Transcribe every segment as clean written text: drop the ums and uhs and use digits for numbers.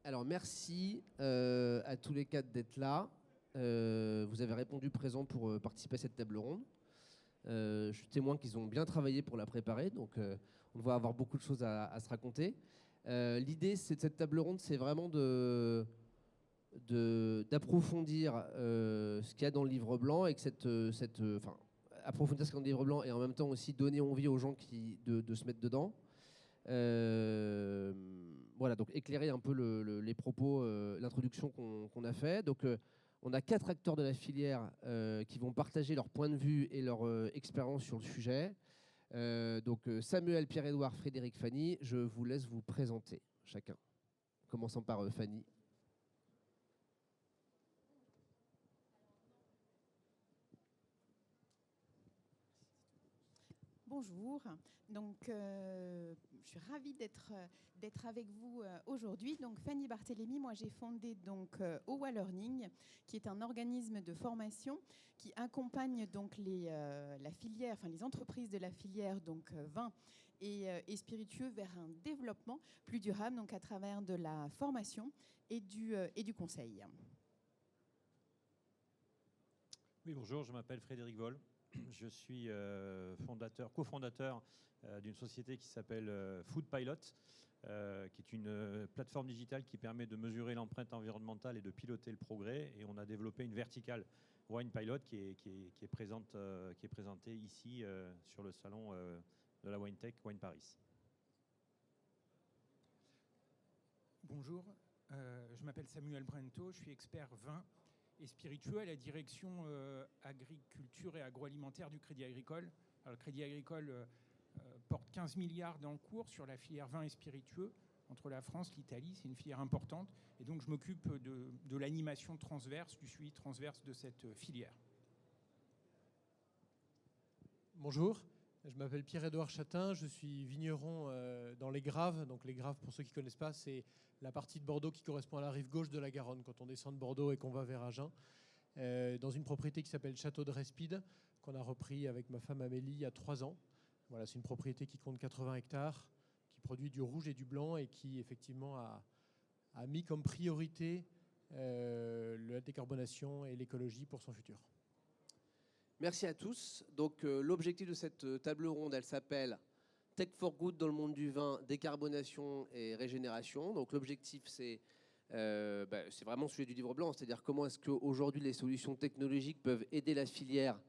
Alors, merci à tous les quatre d'être là. Vous avez répondu présent pour participer à cette table ronde. Je suis témoin qu'ils ont bien travaillé pour la préparer, donc on va avoir beaucoup de choses à se raconter. L'idée de cette table ronde, c'est vraiment d'approfondir ce qu'il y a dans le livre blanc et que approfondir ce qu'il y a dans le livre blanc et en même temps aussi donner envie aux gens de se mettre dedans. Voilà, donc éclairer un peu les propos, l'introduction qu'on a fait. Donc, on a 4 acteurs de la filière qui vont partager leur point de vue et leur expérience sur le sujet. Donc, Samuel, Pierre-Édouard, Frédéric, Fanny, je vous laisse vous présenter chacun. Commençons par Fanny. Bonjour, donc je suis ravie d'être avec vous aujourd'hui. Donc Fanny Barthélémy, moi j'ai fondé donc OWA Learning, qui est un organisme de formation qui accompagne donc la filière, enfin les entreprises de la filière donc vin et spiritueux vers un développement plus durable, donc à travers de la formation et du conseil. Oui, bonjour, je m'appelle Frédéric Vol. Je suis cofondateur d'une société qui s'appelle Food Pilot, qui est une plateforme digitale qui permet de mesurer l'empreinte environnementale et de piloter le progrès. Et on a développé une verticale Wine Pilot qui est présentée ici sur le salon de la WineTech Wine Paris. Bonjour, je m'appelle Samuel Brento, je suis expert vin et spiritueux à la direction agriculture et agroalimentaire du Crédit Agricole. Alors, le Crédit Agricole porte 15 milliards d'encours sur la filière vin et spiritueux entre la France, l'Italie, c'est une filière importante. Et donc je m'occupe de l'animation transverse, du suivi transverse de cette filière. Bonjour, je m'appelle Pierre-Édouard Chatin, je suis vigneron dans les Graves. Donc les Graves, pour ceux qui ne connaissent pas, c'est la partie de Bordeaux qui correspond à la rive gauche de la Garonne, quand on descend de Bordeaux et qu'on va vers Agen, dans une propriété qui s'appelle Château de Respide, qu'on a repris avec ma femme Amélie il y a 3 ans. Voilà, c'est une propriété qui compte 80 hectares, qui produit du rouge et du blanc et qui effectivement a mis comme priorité la décarbonation et l'écologie pour son futur. Merci à tous. Donc, l'objectif de cette table ronde, elle s'appelle Tech for Good dans le monde du vin, décarbonation et régénération. Donc, l'objectif, c'est vraiment le sujet du livre blanc, c'est-à-dire comment est-ce qu'aujourd'hui les solutions technologiques peuvent aider la filière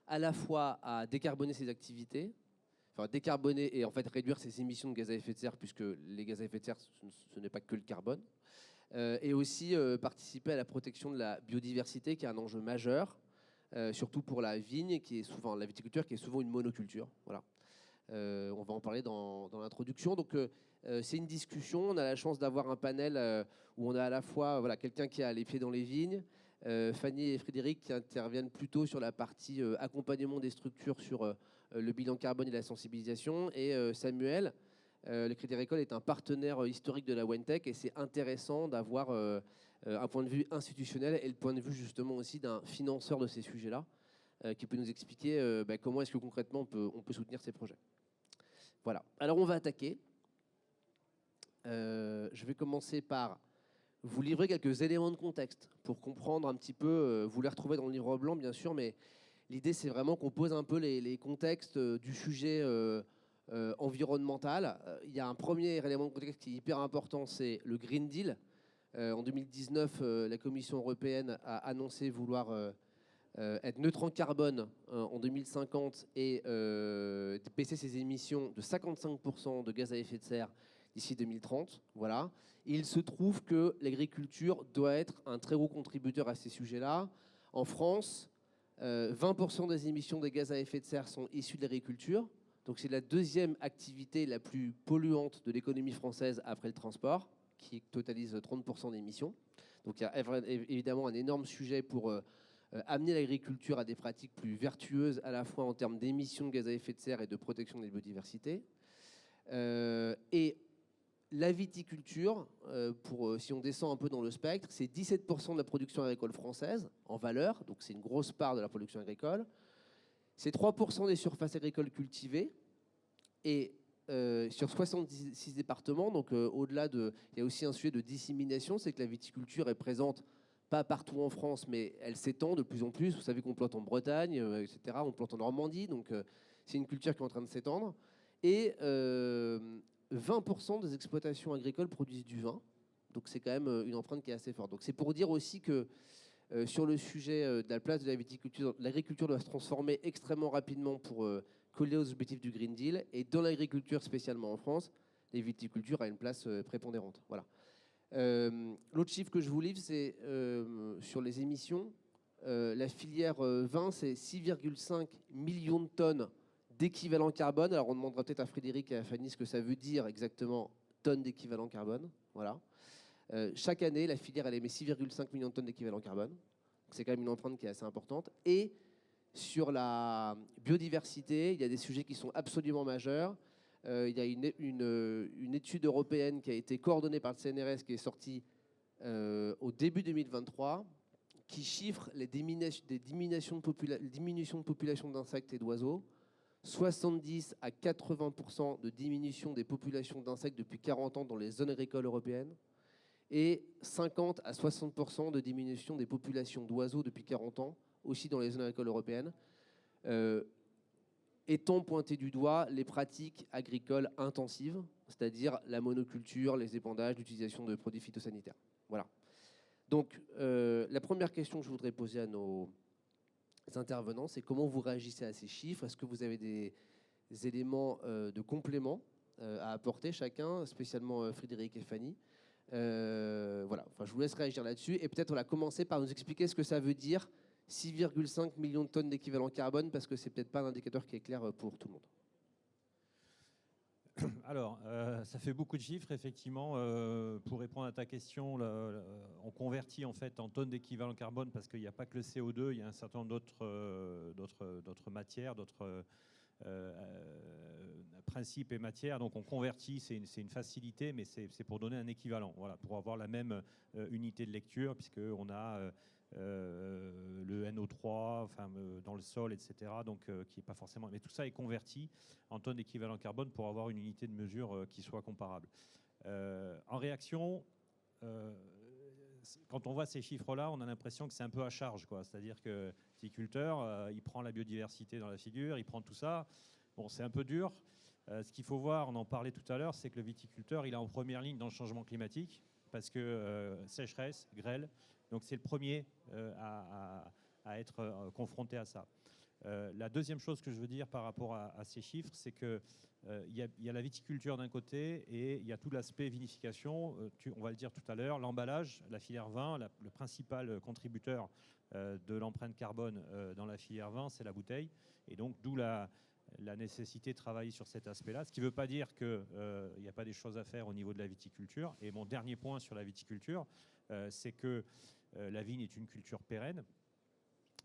à la fois à décarboner ses activités, enfin décarboner et en fait réduire ses émissions de gaz à effet de serre, puisque les gaz à effet de serre, ce n'est pas que le carbone, et aussi participer à la protection de la biodiversité, qui est un enjeu majeur. Surtout pour la vigne, la viticulture, qui est souvent une monoculture. Voilà. On va en parler dans l'introduction. Donc, c'est une discussion. On a la chance d'avoir un panel où on a à la fois quelqu'un qui a les pieds dans les vignes, Fanny et Frédéric qui interviennent plutôt sur la partie accompagnement des structures sur le bilan carbone et la sensibilisation, et Samuel. Le Crédit Agricole est un partenaire historique de la WineTech et c'est intéressant d'avoir un point de vue institutionnel et le point de vue justement aussi d'un financeur de ces sujets-là qui peut nous expliquer comment est-ce que concrètement on peut soutenir ces projets. Voilà, alors on va attaquer. Je vais commencer par vous livrer quelques éléments de contexte pour comprendre un petit peu, vous les retrouvez dans le livre blanc bien sûr, mais l'idée c'est vraiment qu'on pose un peu les contextes du sujet environnemental. Il y a un premier élément de contexte qui est hyper important, c'est le Green Deal. En 2019, la Commission européenne a annoncé vouloir être neutre en carbone en 2050 et baisser ses émissions de 55% de gaz à effet de serre d'ici 2030. Voilà. Et il se trouve que l'agriculture doit être un très gros contributeur à ces sujets-là. En France, 20% des émissions de gaz à effet de serre sont issues de l'agriculture. Donc c'est la deuxième activité la plus polluante de l'économie française après le transport, qui totalise 30% d'émissions. Donc il y a évidemment un énorme sujet pour amener l'agriculture à des pratiques plus vertueuses, à la fois en termes d'émissions de gaz à effet de serre et de protection de la biodiversité. Et la viticulture, si on descend un peu dans le spectre, c'est 17% de la production agricole française en valeur, donc c'est une grosse part de la production agricole. C'est 3% des surfaces agricoles cultivées. Et sur 66 départements. Donc au-delà de... Il y a aussi un sujet de dissémination, c'est que la viticulture est présente pas partout en France, mais elle s'étend de plus en plus. Vous savez qu'on plante en Bretagne, etc. On plante en Normandie, donc c'est une culture qui est en train de s'étendre. Et 20% des exploitations agricoles produisent du vin. Donc c'est quand même une empreinte qui est assez forte. Donc c'est pour dire aussi que sur le sujet de la place de la viticulture, l'agriculture doit se transformer extrêmement rapidement pour coller aux objectifs du Green Deal. Et dans l'agriculture, spécialement en France, la viticulture a une place prépondérante. Voilà. L'autre chiffre que je vous livre, c'est sur les émissions. La filière vin, c'est 6,5 millions de tonnes d'équivalent carbone. Alors on demandera peut-être à Frédéric et à Fanny ce que ça veut dire exactement, tonnes d'équivalent carbone. Voilà. Chaque année, la filière elle émet 6,5 millions de tonnes d'équivalent carbone. C'est quand même une empreinte qui est assez importante. Et sur la biodiversité, il y a des sujets qui sont absolument majeurs. Il y a une étude européenne qui a été coordonnée par le CNRS qui est sortie au début 2023 qui chiffre les diminutions de population d'insectes et d'oiseaux. 70 à 80% de diminution des populations d'insectes depuis 40 ans dans les zones agricoles européennes et 50 à 60% de diminution des populations d'oiseaux depuis 40 ans aussi dans les zones agricoles européennes. Étant pointé du doigt les pratiques agricoles intensives, c'est-à-dire la monoculture, les épandages, l'utilisation de produits phytosanitaires. Voilà. Donc, la première question que je voudrais poser à nos intervenants, c'est comment vous réagissez à ces chiffres? Est-ce que vous avez des éléments de complément à apporter chacun, spécialement Frédéric et Fanny? Voilà. Enfin, je vous laisse réagir là-dessus. Et peut-être on va commencer par nous expliquer ce que ça veut dire 6,5 millions de tonnes d'équivalent carbone, parce que c'est peut-être pas un indicateur qui est clair pour tout le monde. Alors, ça fait beaucoup de chiffres, effectivement. Pour répondre à ta question, on convertit en fait en tonnes d'équivalent carbone parce qu'il n'y a pas que le CO2, il y a un certain nombre d'autres matières, d'autres principes et matières. Donc on convertit, c'est une facilité, mais c'est pour donner un équivalent, voilà, pour avoir la même unité de lecture, puisqu'on a le NO3 enfin, dans le sol, etc. Donc, qui est pas forcément... Mais tout ça est converti en tonnes d'équivalent carbone pour avoir une unité de mesure qui soit comparable. En réaction, quand on voit ces chiffres-là, on a l'impression que c'est un peu à charge, quoi. C'est-à-dire que le viticulteur, il prend la biodiversité dans la figure, il prend tout ça. Bon, c'est un peu dur. Ce qu'il faut voir, on en parlait tout à l'heure, c'est que le viticulteur, il est en première ligne dans le changement climatique parce que sécheresse, grêle. Donc c'est le premier à être confronté à ça. La deuxième chose que je veux dire par rapport à ces chiffres, c'est qu'il y a la viticulture d'un côté et il y a tout l'aspect vinification. On va le dire tout à l'heure, l'emballage, la filière vin, le principal contributeur de l'empreinte carbone dans la filière vin, c'est la bouteille. Et donc d'où la nécessité de travailler sur cet aspect-là, ce qui ne veut pas dire qu'il n'y a pas des choses à faire au niveau de la viticulture. Et mon dernier point sur la viticulture, c'est que la vigne est une culture pérenne.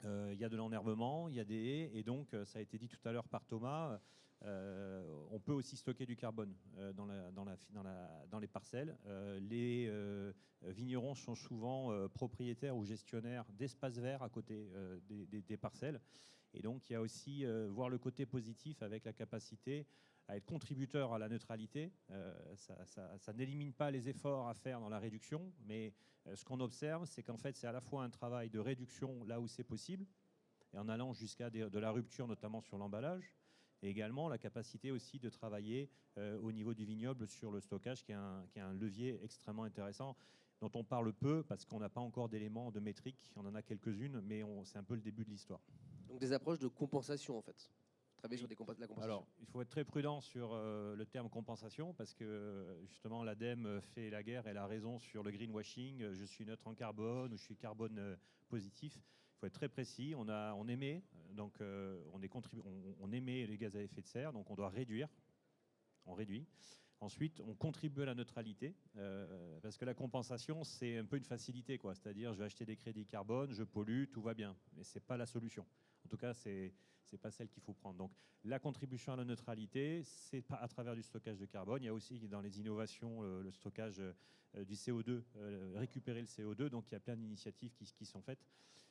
Il y a de l'enherbement, il y a des haies, et donc, ça a été dit tout à l'heure par Thomas, on peut aussi stocker du carbone dans les parcelles. Les vignerons sont souvent propriétaires ou gestionnaires d'espaces verts à côté des parcelles. Et donc, il y a aussi voir le côté positif avec la capacité à être contributeur à la neutralité. Ça n'élimine pas les efforts à faire dans la réduction, mais ce qu'on observe, c'est qu'en fait, c'est à la fois un travail de réduction là où c'est possible, et en allant jusqu'à de la rupture, notamment sur l'emballage, et également la capacité aussi de travailler au niveau du vignoble sur le stockage, qui est un levier extrêmement intéressant, dont on parle peu parce qu'on n'a pas encore d'éléments de métrique. On en a quelques-unes, mais c'est un peu le début de l'histoire. Donc des approches de compensation, en fait. Travailler sur la compensation. Alors, il faut être très prudent sur le terme compensation parce que justement l'ADEME fait la guerre et la raison sur le greenwashing. Je suis neutre en carbone ou je suis carbone positif. Il faut être très précis. On émet, donc on émet les gaz à effet de serre, donc on doit réduire. On réduit. Ensuite, on contribue à la neutralité parce que la compensation, c'est un peu une facilité, quoi. C'est-à-dire, je vais acheter des crédits carbone, je pollue, tout va bien. Mais c'est pas la solution. En tout cas, c'est pas celle qu'il faut prendre. Donc, la contribution à la neutralité, c'est pas à travers du stockage de carbone. Il y a aussi dans les innovations le stockage du CO2, récupérer le CO2. Donc, il y a plein d'initiatives qui sont faites.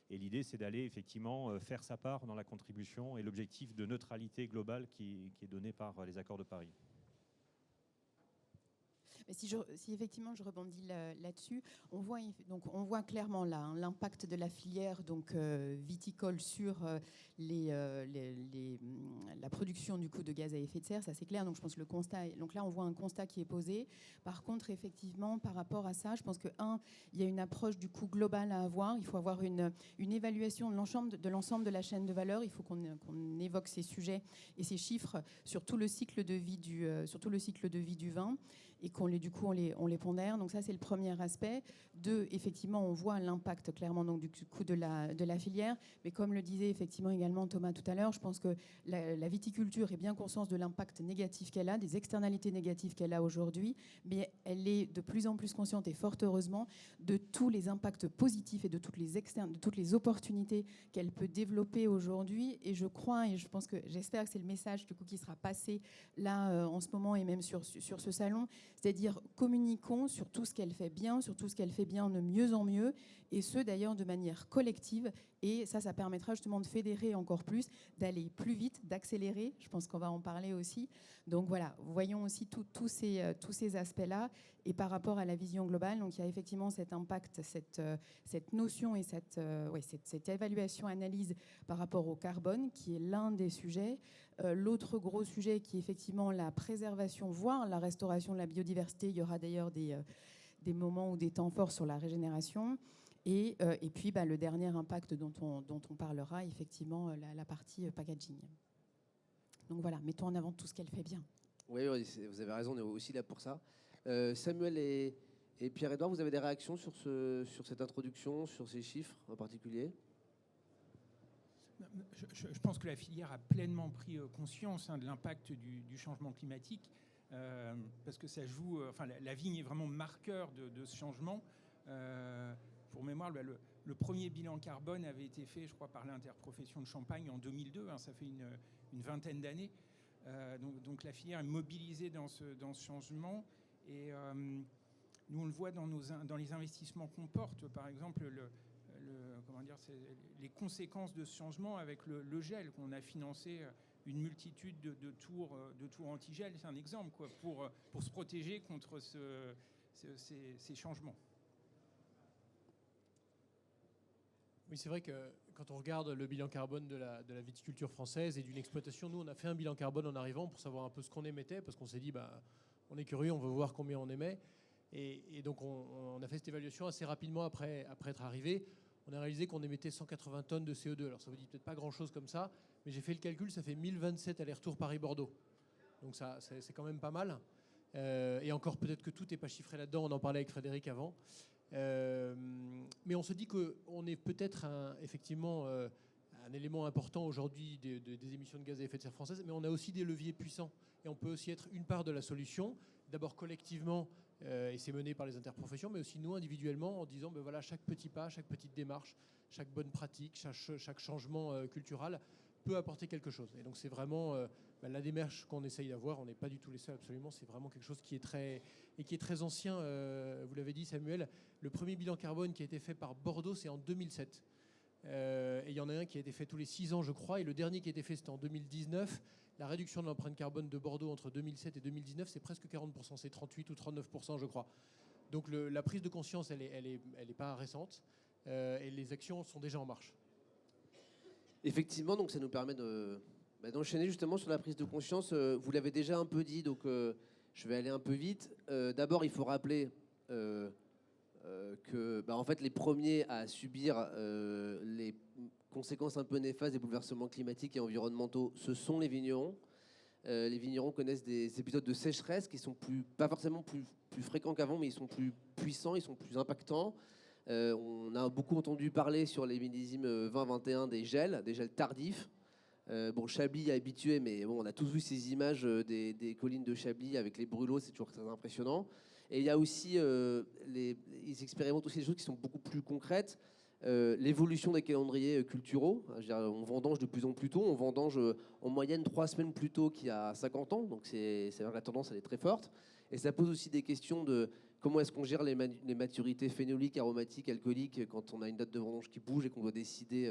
Et l'idée, c'est d'aller effectivement faire sa part dans la contribution et l'objectif de neutralité globale qui est donné par les accords de Paris. Mais si effectivement je rebondis là-dessus, on voit clairement là l'impact de la filière viticole sur la production du coup de gaz à effet de serre, ça c'est clair. Donc je pense que le constat, donc là on voit un constat qui est posé. Par contre, effectivement, par rapport à ça, je pense que il y a une approche du coup globale à avoir. Il faut avoir une évaluation de l'ensemble de la chaîne de valeur. Il faut qu'on évoque ces sujets et ces chiffres sur tout le cycle de vie du vin, et on les pondère. Donc ça, c'est le premier aspect. 2, effectivement, on voit l'impact clairement donc, du coup de la filière. Mais comme le disait effectivement également Thomas tout à l'heure, je pense que la viticulture est bien consciente de l'impact négatif qu'elle a, des externalités négatives qu'elle a aujourd'hui, mais elle est de plus en plus consciente, et fort heureusement, de tous les impacts positifs et de toutes les opportunités qu'elle peut développer aujourd'hui. Et je crois, et j'espère que c'est le message du coup qui sera passé là en ce moment et même sur ce salon, c'est-à-dire communiquons sur tout ce qu'elle fait bien, sur tout ce qu'elle fait bien de mieux en mieux, et ce d'ailleurs de manière collective. Et ça permettra justement de fédérer encore plus, d'aller plus vite, d'accélérer. Je pense qu'on va en parler aussi. Donc voilà, voyons aussi tous ces aspects-là. Et par rapport à la vision globale, donc il y a effectivement cet impact, cette notion et cette évaluation, analyse par rapport au carbone, qui est l'un des sujets. L'autre gros sujet qui est effectivement la préservation, voire la restauration de la biodiversité. Il y aura d'ailleurs des moments ou des temps forts sur la régénération. Et puis le dernier impact dont on parlera, effectivement, la partie packaging. Donc voilà, mettons en avant tout ce qu'elle fait bien. Oui, vous avez raison, on est aussi là pour ça. Samuel et Pierre-Edouard, vous avez des réactions sur cette introduction, sur ces chiffres en particulier ? Je pense que la filière a pleinement pris conscience de l'impact du changement climatique, parce que ça joue. La vigne est vraiment marqueur de ce changement. Pour mémoire, le premier bilan carbone avait été fait, je crois, par l'interprofession de Champagne en 2002. Ça fait une vingtaine d'années. Donc la filière est mobilisée dans ce changement. Et nous, on le voit dans les investissements qu'on porte. Par exemple, les conséquences de ce changement avec le gel, qu'on a financé une multitude de tours anti-gel. C'est un exemple pour se protéger contre ces changements. Oui, c'est vrai que quand on regarde le bilan carbone de la viticulture française et d'une exploitation, nous, on a fait un bilan carbone en arrivant pour savoir un peu ce qu'on émettait, parce qu'on s'est dit, on est curieux, on veut voir combien on émet. Et donc, on a fait cette évaluation assez rapidement après être arrivé. On a réalisé qu'on émettait 180 tonnes de CO2. Alors, ça vous dit peut-être pas grand-chose comme ça, mais j'ai fait le calcul, ça fait 1027 allers-retours Paris-Bordeaux. Donc, ça, c'est quand même pas mal. Et encore, peut-être que tout n'est pas chiffré là-dedans. On en parlait avec Frédéric avant. Mais on se dit qu'on est peut-être effectivement un élément important aujourd'hui des émissions de gaz à effet de serre françaises, mais on a aussi des leviers puissants et on peut aussi être une part de la solution, d'abord collectivement, et c'est mené par les interprofessions, mais aussi nous individuellement en disant voilà, chaque petit pas, chaque petite démarche, chaque bonne pratique, chaque changement culturel peut apporter quelque chose. Et donc c'est vraiment la démarche qu'on essaye d'avoir. On n'est pas du tout les seuls, absolument. C'est vraiment quelque chose qui est très ancien. Vous l'avez dit, Samuel, le premier bilan carbone qui a été fait par Bordeaux, c'est en 2007. Et il y en a un qui a été fait tous les 6 ans, je crois, et le dernier qui a été fait, c'était en 2019. La réduction de l'empreinte carbone de Bordeaux entre 2007 et 2019, c'est presque 40%, c'est 38 ou 39%, je crois. Donc la prise de conscience, elle est pas récente, et les actions sont déjà en marche. Effectivement, donc ça nous permet d'enchaîner justement sur la prise de conscience. Vous l'avez déjà un peu dit, donc je vais aller un peu vite. D'abord, il faut rappeler que en fait, les premiers à subir les conséquences un peu néfastes des bouleversements climatiques et environnementaux, ce sont les vignerons. Les vignerons connaissent des épisodes de sécheresse qui sont pas forcément plus fréquents qu'avant, mais ils sont plus puissants, ils sont plus impactants. On a beaucoup entendu parler sur les millésimes 20-21 des gels tardifs. Chablis est habitué, mais on a tous vu ces images des collines de Chablis avec les brûlots, c'est toujours très impressionnant. Et il y a aussi, ils expérimentent aussi des choses qui sont beaucoup plus concrètes. L'évolution des calendriers culturaux. On vendange de plus en plus tôt. On vendange en moyenne 3 semaines plus tôt qu'il y a 50 ans. Donc c'est vrai que la tendance, elle est très forte. Et ça pose aussi des questions de comment est-ce qu'on gère les maturités phénoliques, aromatiques, alcooliques quand on a une date de vendange qui bouge et qu'on doit décider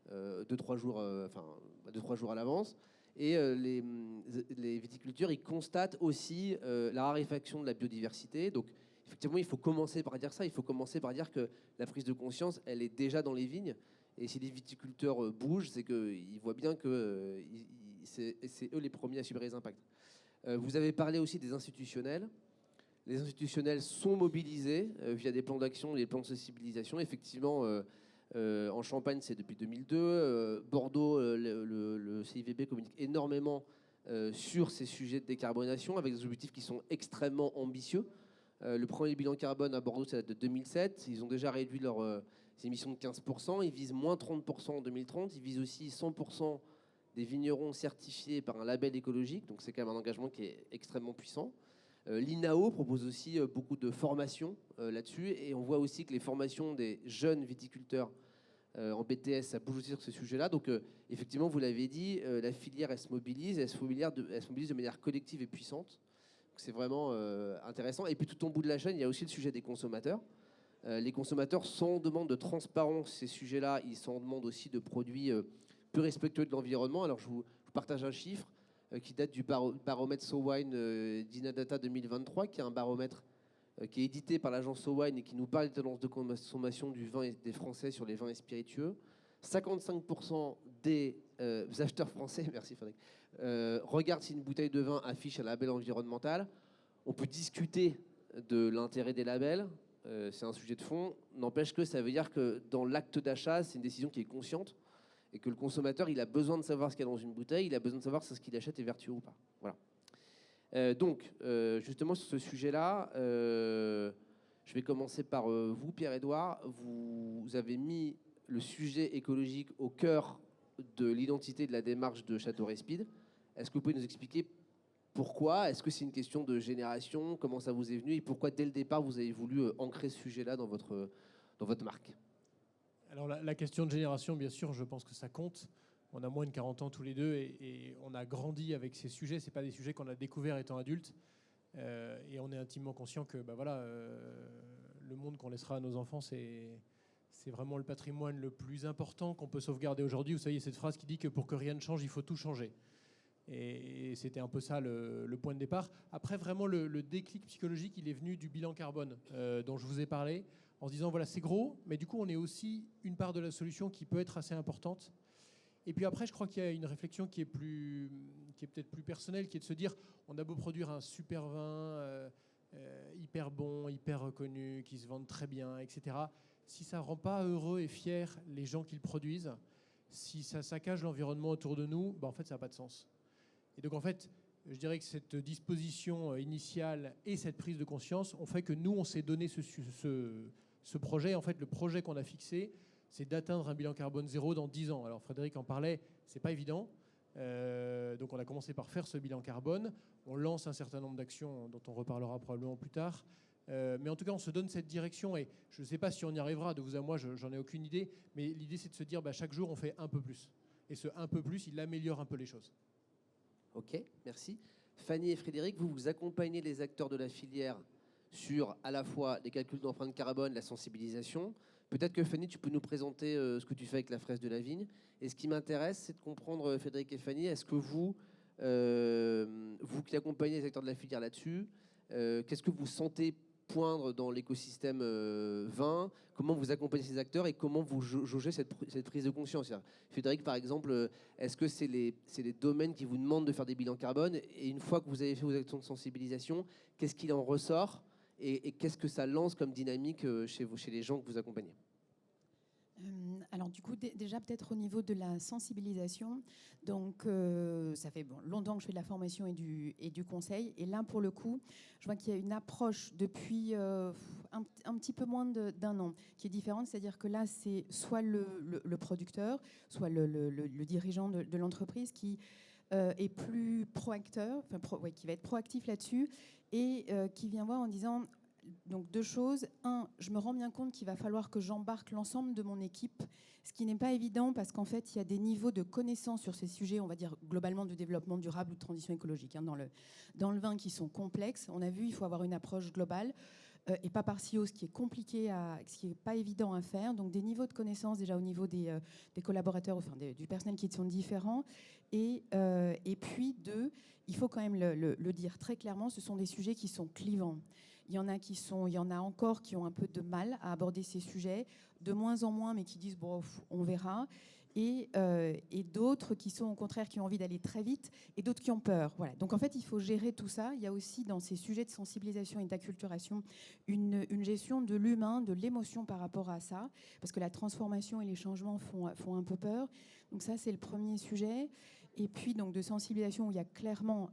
2-3 jours à l'avance. Et les viticulteurs, ils constatent aussi la raréfaction de la biodiversité. Donc, effectivement, il faut commencer par dire ça. Il faut commencer par dire que la prise de conscience, elle est déjà dans les vignes. Et si les viticulteurs bougent, c'est qu'ils voient bien que c'est eux les premiers à subir les impacts. Vous avez parlé aussi des institutionnels. Les institutionnels sont mobilisés via des plans d'action, des plans de sensibilisation. Effectivement, en Champagne, c'est depuis 2002. Bordeaux, le CIVB communique énormément sur ces sujets de décarbonation avec des objectifs qui sont extrêmement ambitieux. Le premier bilan carbone à Bordeaux, ça date de 2007. Ils ont déjà réduit leurs émissions de 15%. Ils visent moins 30% en 2030. Ils visent aussi 100% des vignerons certifiés par un label écologique. Donc c'est quand même un engagement qui est extrêmement puissant. L'INAO propose aussi beaucoup de formations là-dessus. Et on voit aussi que les formations des jeunes viticulteurs en BTS, ça bouge aussi sur ce sujet-là. Donc effectivement, vous l'avez dit, la filière, elle se mobilise de manière collective et puissante. C'est vraiment intéressant. Et puis tout au bout de la chaîne, il y a aussi le sujet des consommateurs. Les consommateurs sont en demande de transparence, ces sujets-là. Ils sont en demande aussi de produits plus respectueux de l'environnement. Alors je vous partage un chiffre qui date du baromètre SoWine d'Inadata 2023, qui est un baromètre qui est édité par l'agence SoWine et qui nous parle des tendances de consommation du vin et des Français sur les vins et spiritueux. 55% des acheteurs français, merci Frédéric, regardent si une bouteille de vin affiche un label environnemental. On peut discuter de l'intérêt des labels, c'est un sujet de fond. N'empêche que ça veut dire que dans l'acte d'achat, c'est une décision qui est consciente et que le consommateur, il a besoin de savoir ce qu'il y a dans une bouteille, il a besoin de savoir si ce qu'il achète est vertueux ou pas. Voilà. Donc, justement, sur ce sujet-là, je vais commencer par vous, Pierre-Édouard. Vous avez mis le sujet écologique au cœur de l'identité de la démarche de Château Respide. Est-ce que vous pouvez nous expliquer pourquoi? Est-ce que c'est une question de génération? Comment ça vous est venu? Et pourquoi, dès le départ, vous avez voulu ancrer ce sujet-là dans votre marque? Alors la question de génération, bien sûr, je pense que ça compte. On a moins de 40 ans tous les deux et on a grandi avec ces sujets. Ce n'est pas des sujets qu'on a découverts étant adultes. Et on est intimement conscient que le monde qu'on laissera à nos enfants, c'est vraiment le patrimoine le plus important qu'on peut sauvegarder aujourd'hui. Vous savez, cette phrase qui dit que pour que rien ne change, il faut tout changer. Et c'était un peu ça le point de départ. Après, vraiment, le déclic psychologique, il est venu du bilan carbone dont je vous ai parlé, en se disant, voilà, c'est gros, mais du coup, on est aussi une part de la solution qui peut être assez importante. Et puis après, je crois qu'il y a une réflexion qui est peut-être plus personnelle, qui est de se dire, on a beau produire un super vin hyper bon, hyper reconnu, qui se vend très bien, etc. Si ça ne rend pas heureux et fiers les gens qui le produisent, si ça saccage l'environnement autour de nous, en fait, ça n'a pas de sens. Et donc, en fait, je dirais que cette disposition initiale et cette prise de conscience ont fait que nous, on s'est donné ce projet. En fait, le projet qu'on a fixé, c'est d'atteindre un bilan carbone zéro dans 10 ans. Alors, Frédéric en parlait, c'est pas évident. Donc, on a commencé par faire ce bilan carbone. On lance un certain nombre d'actions dont on reparlera probablement plus tard. Mais en tout cas, on se donne cette direction. Et je ne sais pas si on y arrivera, de vous à moi, j'en ai aucune idée. Mais l'idée, c'est de se dire, chaque jour, on fait un peu plus. Et ce un peu plus, il améliore un peu les choses. Ok, merci. Fanny et Frédéric, vous accompagnez les acteurs de la filière sur à la fois les calculs d'empreinte carbone, la sensibilisation. Peut-être que Fanny, tu peux nous présenter ce que tu fais avec la fraise de la vigne. Et ce qui m'intéresse, c'est de comprendre, Frédéric et Fanny, est-ce que vous qui accompagnez les acteurs de la filière là-dessus, qu'est-ce que vous sentez poindre dans l'écosystème vin? Comment vous accompagnez ces acteurs et comment vous jaugez cette prise de conscience? Frédéric, par exemple, est-ce que c'est les domaines qui vous demandent de faire des bilans carbone? Et une fois que vous avez fait vos actions de sensibilisation, qu'est-ce qu'il en ressort et qu'est-ce que ça lance comme dynamique chez les gens que vous accompagnez? Alors du coup, déjà peut-être au niveau de la sensibilisation, donc ça fait longtemps que je fais de la formation et du conseil, et là pour le coup, je vois qu'il y a une approche depuis un petit peu moins d'un an qui est différente, c'est-à-dire que là c'est soit le producteur, soit le dirigeant de l'entreprise qui est plus proacteur, qui va être proactif là-dessus et qui vient voir en disant... Donc 2 choses. 1, je me rends bien compte qu'il va falloir que j'embarque l'ensemble de mon équipe, ce qui n'est pas évident parce qu'en fait, il y a des niveaux de connaissances sur ces sujets, on va dire globalement de développement durable ou de transition écologique dans le vin qui sont complexes. On a vu, il faut avoir une approche globale. et pas par CEO, ce qui est compliqué, ce qui n'est pas évident à faire. Donc des niveaux de connaissances déjà au niveau des collaborateurs, enfin du personnel qui sont différents. Et puis il faut quand même le dire très clairement, ce sont des sujets qui sont clivants. Il y en a encore qui ont un peu de mal à aborder ces sujets, de moins en moins, mais qui disent bon, on verra. Et d'autres qui sont au contraire qui ont envie d'aller très vite et d'autres qui ont peur. Voilà. Donc en fait, il faut gérer tout ça. Il y a aussi dans ces sujets de sensibilisation et d'acculturation une gestion de l'humain, de l'émotion par rapport à ça, parce que la transformation et les changements font un peu peur. Donc ça, c'est le premier sujet. Et puis donc de sensibilisation où il y a clairement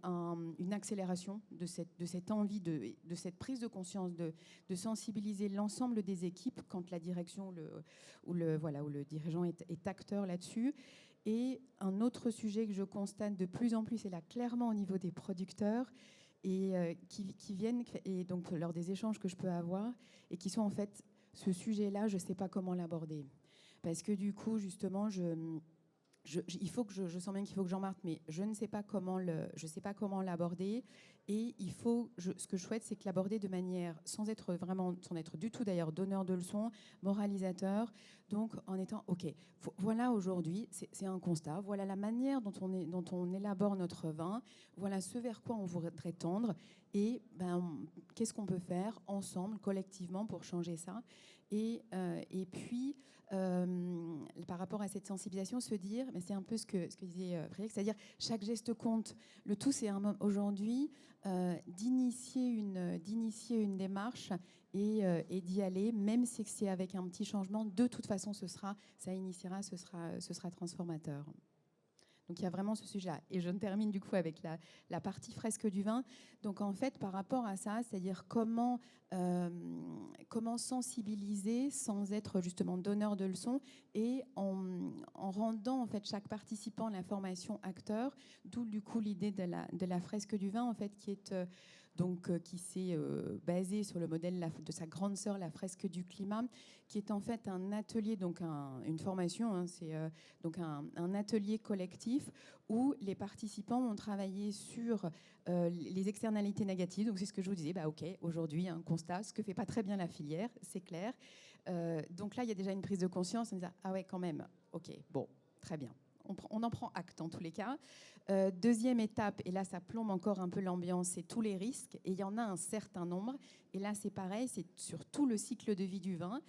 une accélération de cette envie, de cette prise de conscience, de sensibiliser l'ensemble des équipes quand la direction ou le dirigeant est acteur là-dessus. Et un autre sujet que je constate de plus en plus, c'est là clairement au niveau des producteurs et qui viennent, et donc lors des échanges que je peux avoir, et qui sont en fait, ce sujet-là, je ne sais pas comment l'aborder. Parce que du coup, justement, il faut que je sens bien qu'il faut que j'en parte, mais je ne sais pas comment l'aborder. Et ce que je souhaite, c'est que l'aborder de manière sans être du tout d'ailleurs donneur de leçons, moralisateur. Donc en étant voilà aujourd'hui, c'est un constat. Voilà la manière dont on élabore notre vin. Voilà ce vers quoi on voudrait tendre. Et qu'est-ce qu'on peut faire ensemble, collectivement, pour changer ça. Et puis par rapport à cette sensibilisation, se dire, mais c'est un peu ce que disait Frédéric, c'est-à-dire chaque geste compte. Le tout, c'est aujourd'hui d'initier une démarche et d'y aller, même si c'est avec un petit changement. De toute façon, ce sera transformateur. Donc il y a vraiment ce sujet-là. Et je termine du coup avec la partie fresque du vin. Donc en fait, par rapport à ça, c'est-à-dire comment sensibiliser sans être justement donneur de leçons et en rendant en fait chaque participant l'information acteur, d'où du coup l'idée de la fresque du vin en fait qui s'est basée sur le modèle de sa grande sœur, la fresque du climat, qui est en fait un atelier, donc une formation, c'est donc un atelier collectif où les participants ont travaillé sur les externalités négatives. Donc c'est ce que je vous disais, aujourd'hui, un constat, ce que fait pas très bien la filière, c'est clair. Donc là, il y a déjà une prise de conscience, on dit ah ouais, quand même, bon, très bien. On en prend acte en tous les cas. Deuxième étape, et là ça plombe encore un peu l'ambiance, c'est tous les risques. Et il y en a un certain nombre. Et là c'est pareil, c'est sur tout le cycle de vie du vin.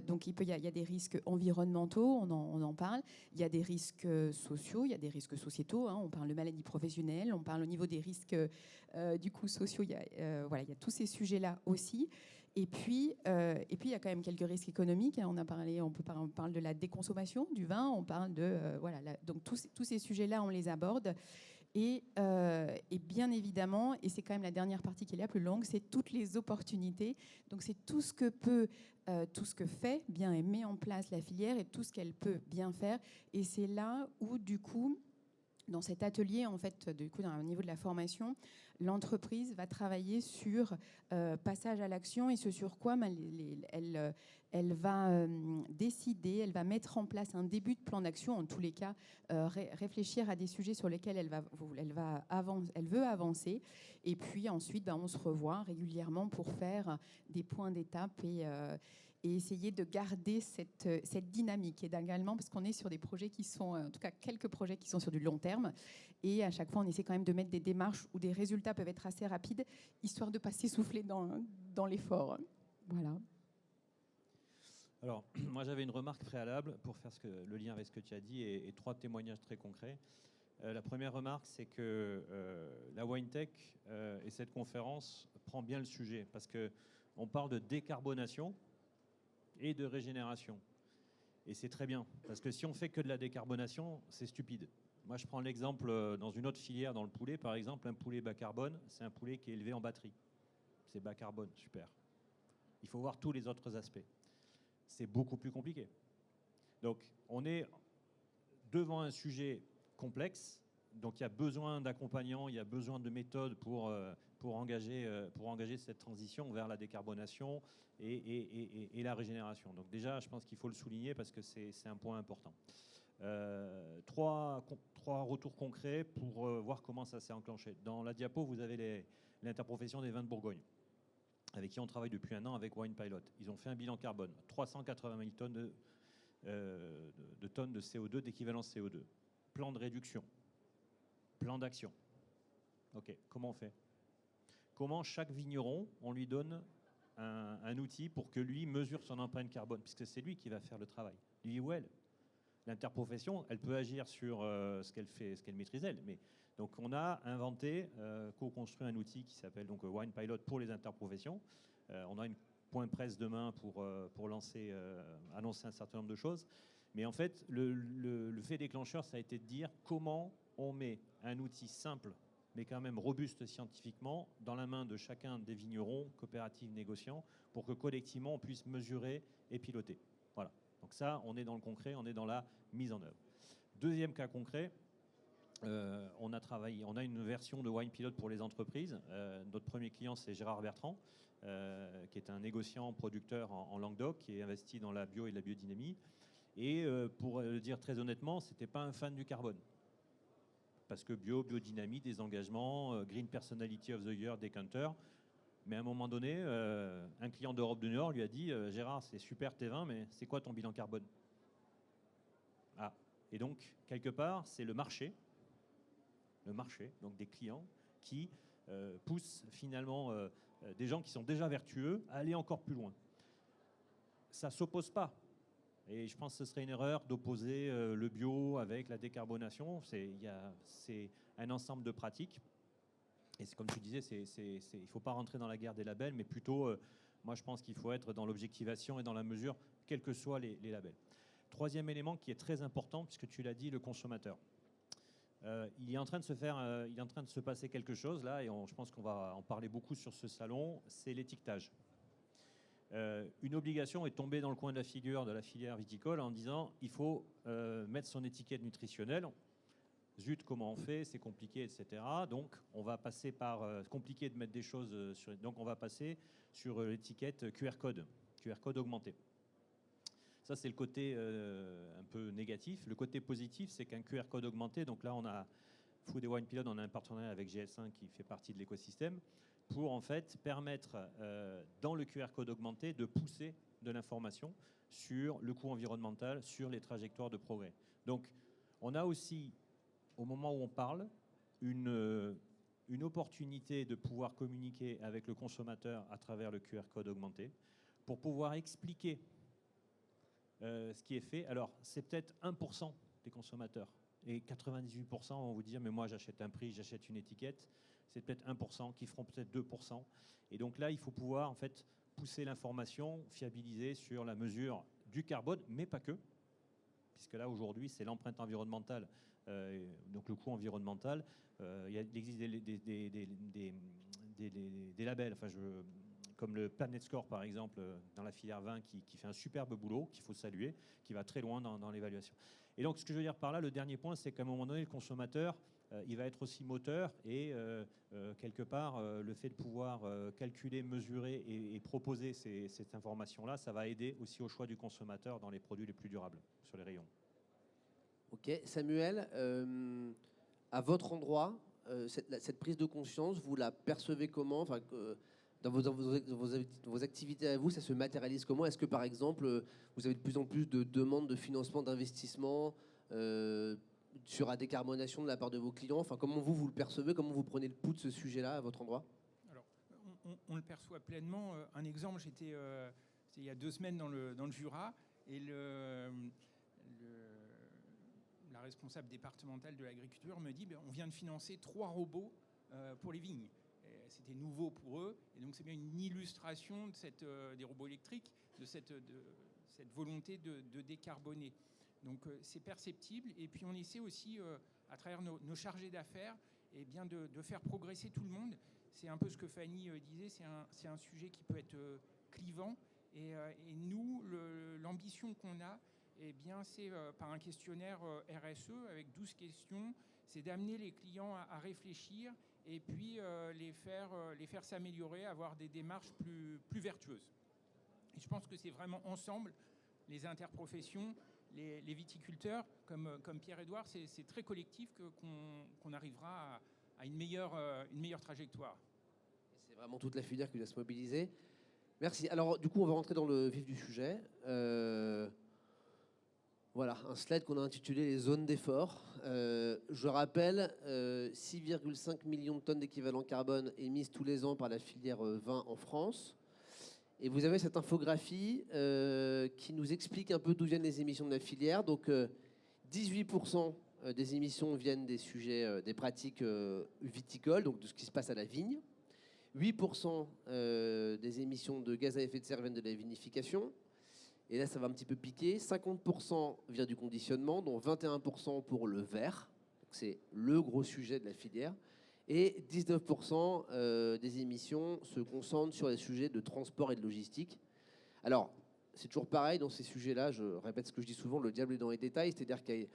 Donc il y a des risques environnementaux, on en parle. Il y a des risques sociaux, il y a des risques sociétaux. On parle de maladies professionnelles, on parle au niveau des risques du coup sociaux. Il y a tous ces sujets-là aussi. Et puis il y a quand même quelques risques économiques. On parle de la déconsommation du vin, on parle de donc tous ces sujets-là, on les aborde. Et bien évidemment, et c'est quand même la dernière partie qui est la plus longue, c'est toutes les opportunités. Donc c'est tout ce que fait bien et met en place la filière et tout ce qu'elle peut bien faire. Et c'est là où du coup, dans cet atelier, en fait, du coup, au niveau de la formation, l'entreprise va travailler sur passage à l'action et ce sur quoi elle va décider, elle va mettre en place un début de plan d'action, en tous les cas, réfléchir à des sujets sur lesquels elle veut avancer. Et puis ensuite, on se revoit régulièrement pour faire des points d'étape et essayer de garder cette dynamique. Et également, parce qu'on est sur des projets qui sont, en tout cas quelques projets qui sont sur du long terme. Et à chaque fois, on essaie quand même de mettre des démarches où des résultats peuvent être assez rapides, histoire de ne pas s'essouffler dans l'effort. Voilà. Alors, moi j'avais une remarque préalable pour faire le lien avec ce que tu as dit et 3 témoignages très concrets. La première remarque, c'est que la WineTech et cette conférence prend bien le sujet parce qu'on parle de décarbonation et de régénération. Et c'est très bien, parce que si on fait que de la décarbonation, c'est stupide. Moi, je prends l'exemple dans une autre filière, dans le poulet, par exemple, un poulet bas carbone, c'est un poulet qui est élevé en batterie. C'est bas carbone, super. Il faut voir tous les autres aspects. C'est beaucoup plus compliqué. Donc, on est devant un sujet complexe, donc il y a besoin d'accompagnants, il y a besoin de méthodes pour engager cette transition vers la décarbonation et la régénération. Donc déjà, je pense qu'il faut le souligner parce que c'est un point important. 3 retours concrets pour voir comment ça s'est enclenché. Dans la diapo, vous avez l'interprofession des vins de Bourgogne. avec qui on travaille depuis un an avec Wine Pilot. Ils ont fait un bilan carbone, 380 000 tonnes de tonnes de CO2, d'équivalence CO2. Plan de réduction, plan d'action. Ok, comment on fait? Comment chaque vigneron, on lui donne un outil pour que lui mesure son empreinte carbone, puisque c'est lui qui va faire le travail. Lui ou elle. L'interprofession, elle peut agir sur ce qu'elle fait, ce qu'elle maîtrise elle. Mais donc on a inventé, co-construit un outil qui s'appelle donc Wine Pilot pour les interprofessions. On a une point presse demain pour lancer, annoncer un certain nombre de choses. Mais en fait, le fait déclencheur, ça a été de dire comment on met un outil simple, mais quand même robuste scientifiquement, dans la main de chacun des vignerons, coopératives, négociants, pour que collectivement on puisse mesurer et piloter. Voilà. Donc ça, on est dans le concret, on est dans la mise en œuvre. Deuxième cas concret, on a une version de Wine Pilot pour les entreprises. Notre premier client, c'est Gérard Bertrand, qui est un négociant producteur en Languedoc, qui est investi dans la bio et la biodynamie. Et pour le dire très honnêtement, c'était pas un fan du carbone. Parce que biodynamie, des engagements, Green Personality of the Year, Decanter. Mais à un moment donné, un client d'Europe du Nord lui a dit Gérard, c'est super tes vins, mais c'est quoi ton bilan carbone? Ah, et donc, quelque part, c'est le marché, donc des clients, qui poussent finalement des gens qui sont déjà vertueux à aller encore plus loin. Ça ne s'oppose pas. Et je pense que ce serait une erreur d'opposer le bio avec la décarbonation. C'est un ensemble de pratiques. Et comme tu disais, il ne faut pas rentrer dans la guerre des labels, mais plutôt, moi je pense qu'il faut être dans l'objectivation et dans la mesure, quels que soient les labels. Troisième élément qui est très important, puisque tu l'as dit, le consommateur. Il est en train de se passer quelque chose là, et je pense qu'on va en parler beaucoup sur ce salon, c'est l'étiquetage. Une obligation est tombée dans le coin de la figure de la filière viticole en disant il faut mettre son étiquette nutritionnelle. Zut, comment on fait? C'est compliqué, etc. Donc, on va passer par... compliqué de mettre des choses sur... Donc, on va passer sur l'étiquette QR code augmenté. Ça, c'est le côté un peu négatif. Le côté positif, c'est qu'un QR code augmenté, donc là, on a Food & Wine Pilot, on a un partenariat avec GS1 qui fait partie de l'écosystème, pour en fait permettre, dans le QR code augmenté, de pousser de l'information sur le coût environnemental, sur les trajectoires de progrès. Donc, on a aussi, au moment où on parle, une opportunité de pouvoir communiquer avec le consommateur à travers le QR code augmenté pour pouvoir expliquer ce qui est fait. Alors, c'est peut-être 1% des consommateurs et 98% vont vous dire mais moi j'achète un prix, j'achète une étiquette. C'est peut-être 1% qui feront peut-être 2%. Et donc là, il faut pouvoir en fait pousser l'information, fiabiliser sur la mesure du carbone, mais pas que, puisque là aujourd'hui c'est l'empreinte environnementale. Donc le coût environnemental, il existe des labels, comme le Planet Score par exemple, dans la filière vin, qui fait un superbe boulot, qu'il faut saluer, qui va très loin dans l'évaluation. Et donc ce que je veux dire par là, le dernier point, c'est qu'à un moment donné, le consommateur, il va être aussi moteur et quelque part, le fait de pouvoir calculer, mesurer et proposer cette information-là, ça va aider aussi au choix du consommateur dans les produits les plus durables sur les rayons. Ok, Samuel, à votre endroit, cette prise de conscience, vous la percevez comment? Enfin, dans vos activités à vous, ça se matérialise comment? Est-ce que par exemple, vous avez de plus en plus de demandes de financement, d'investissement sur la décarbonation de la part de vos clients? Enfin, comment vous le percevez? Comment vous prenez le pouls de ce sujet-là à votre endroit? Alors, on le perçoit pleinement. Un exemple, c'était il y a 2 semaines dans le Jura, et la responsable départementale de l'agriculture me dit on vient de financer 3 robots pour les vignes. C'était nouveau pour eux, et donc c'est bien une illustration de des robots électriques, de cette volonté de décarboner. Donc c'est perceptible, et puis on essaie aussi, à travers nos chargés d'affaires, de faire progresser tout le monde. C'est un peu ce que Fanny disait, c'est un sujet qui peut être clivant, et nous, l'ambition qu'on a, c'est par un questionnaire RSE avec 12 questions, c'est d'amener les clients à réfléchir, et puis les faire s'améliorer, avoir des démarches plus vertueuses. Et je pense que c'est vraiment ensemble, les interprofessions, les viticulteurs, comme Pierre-Édouard, c'est très collectif qu'on arrivera à une meilleure trajectoire. vraiment toute la filière qui doit se mobiliser. Merci. Alors, du coup, on va rentrer dans le vif du sujet. Voilà, un slide qu'on a intitulé les zones d'effort. Je rappelle, 6,5 millions de tonnes d'équivalent carbone émises tous les ans par la filière vin en France. Et vous avez cette infographie qui nous explique un peu d'où viennent les émissions de la filière. Donc, 18% des émissions viennent des sujets, des pratiques viticoles, donc de ce qui se passe à la vigne. 8% des émissions de gaz à effet de serre viennent de la vinification. Et là, ça va un petit peu piquer. 50% vient du conditionnement, dont 21% pour le verre. C'est le gros sujet de la filière. Et 19% des émissions se concentrent sur les sujets de transport et de logistique. Alors, c'est toujours pareil dans ces sujets-là. Je répète ce que je dis souvent, le diable est dans les détails. C'est-à-dire que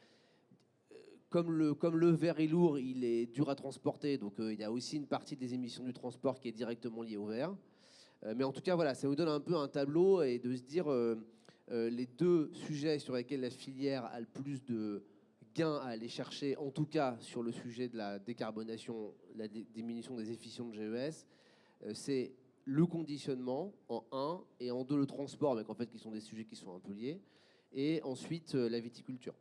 comme le verre est lourd, il est dur à transporter. Donc, il y a aussi une partie des émissions du transport qui est directement liée au verre. Mais en tout cas, voilà, ça vous donne un peu un tableau et de se dire les deux sujets sur lesquels la filière a le plus de gains à aller chercher, en tout cas sur le sujet de la décarbonation, la diminution des émissions de GES, c'est le conditionnement en un et en deux le transport, mais qu'en fait qui sont des sujets qui sont un peu liés, et ensuite la viticulture.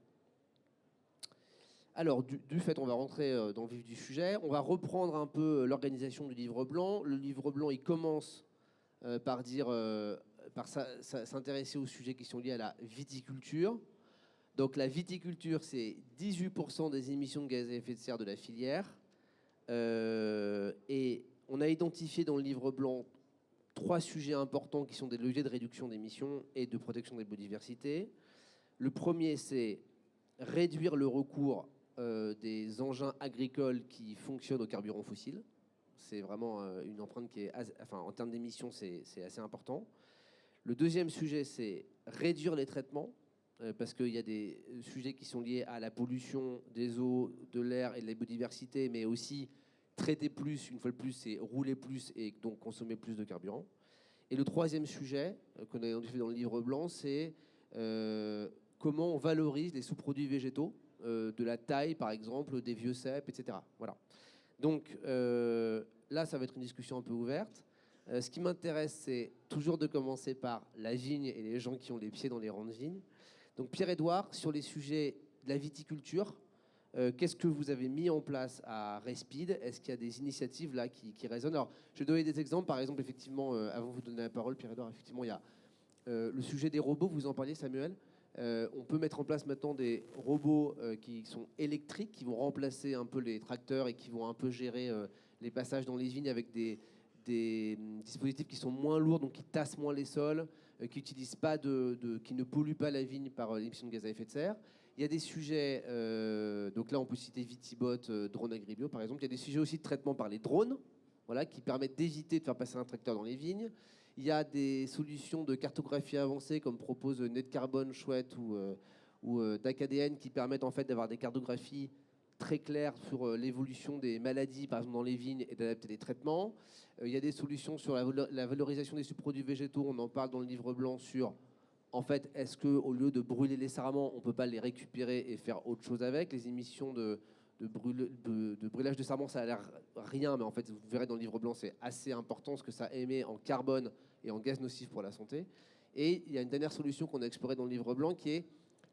Alors, du fait, on va rentrer dans le vif du sujet. On va reprendre un peu l'organisation du livre blanc. Le livre blanc, il commence par s'intéresser aux sujets qui sont liés à la viticulture. Donc la viticulture, c'est 18% des émissions de gaz à effet de serre de la filière. Et on a identifié dans le livre blanc 3 sujets importants qui sont des leviers de réduction d'émissions et de protection des biodiversités. Le premier, c'est réduire le recours des engins agricoles qui fonctionnent au carburant fossile. C'est vraiment une empreinte qui est, en termes d'émissions, c'est assez important. Le deuxième sujet, c'est réduire les traitements, parce qu'il y a des sujets qui sont liés à la pollution des eaux, de l'air et de la biodiversité, mais aussi traiter plus, une fois de plus, c'est rouler plus et donc consommer plus de carburant. Et le troisième sujet qu'on a identifié dans le livre blanc, c'est comment on valorise les sous-produits végétaux, de la taille, par exemple, des vieux cèpes, etc. Voilà. Donc là, ça va être une discussion un peu ouverte. Ce qui m'intéresse, c'est toujours de commencer par la vigne et les gens qui ont les pieds dans les rangs de vigne. Donc Pierre-Édouard, sur les sujets de la viticulture, qu'est-ce que vous avez mis en place à Respide? Est-ce qu'il y a des initiatives là qui résonnent? Alors, je vais donner des exemples. Par exemple, effectivement, avant de vous donner la parole, Pierre-Édouard, effectivement, il y a le sujet des robots. Vous en parliez, Samuel. On peut mettre en place maintenant des robots qui sont électriques, qui vont remplacer un peu les tracteurs et qui vont un peu gérer les passages dans les vignes avec des dispositifs qui sont moins lourds, donc qui tassent moins les sols, qui utilisent pas qui ne polluent pas la vigne par l'émission de gaz à effet de serre. Il y a des sujets, donc là on peut citer Vitibot, drone agribio par exemple. Il y a des sujets aussi de traitement par les drones, voilà, qui permettent d'éviter de faire passer un tracteur dans les vignes. Il y a des solutions de cartographie avancée comme propose Netcarbone, Chouette ou DAC-ADN qui permettent en fait d'avoir des cartographies très claires sur l'évolution des maladies, par exemple dans les vignes, et d'adapter les traitements. Il y a des solutions sur la valorisation des subproduits végétaux. On en parle dans le livre blanc sur, en fait, est-ce qu'au lieu de brûler les sarments, on ne peut pas les récupérer et faire autre chose avec? Les émissions de brûlage de sarments, ça a l'air rien, mais en fait, vous verrez dans le livre blanc, c'est assez important ce que ça émet en carbone et en gaz nocif pour la santé. Et il y a une dernière solution qu'on a explorée dans le livre blanc qui est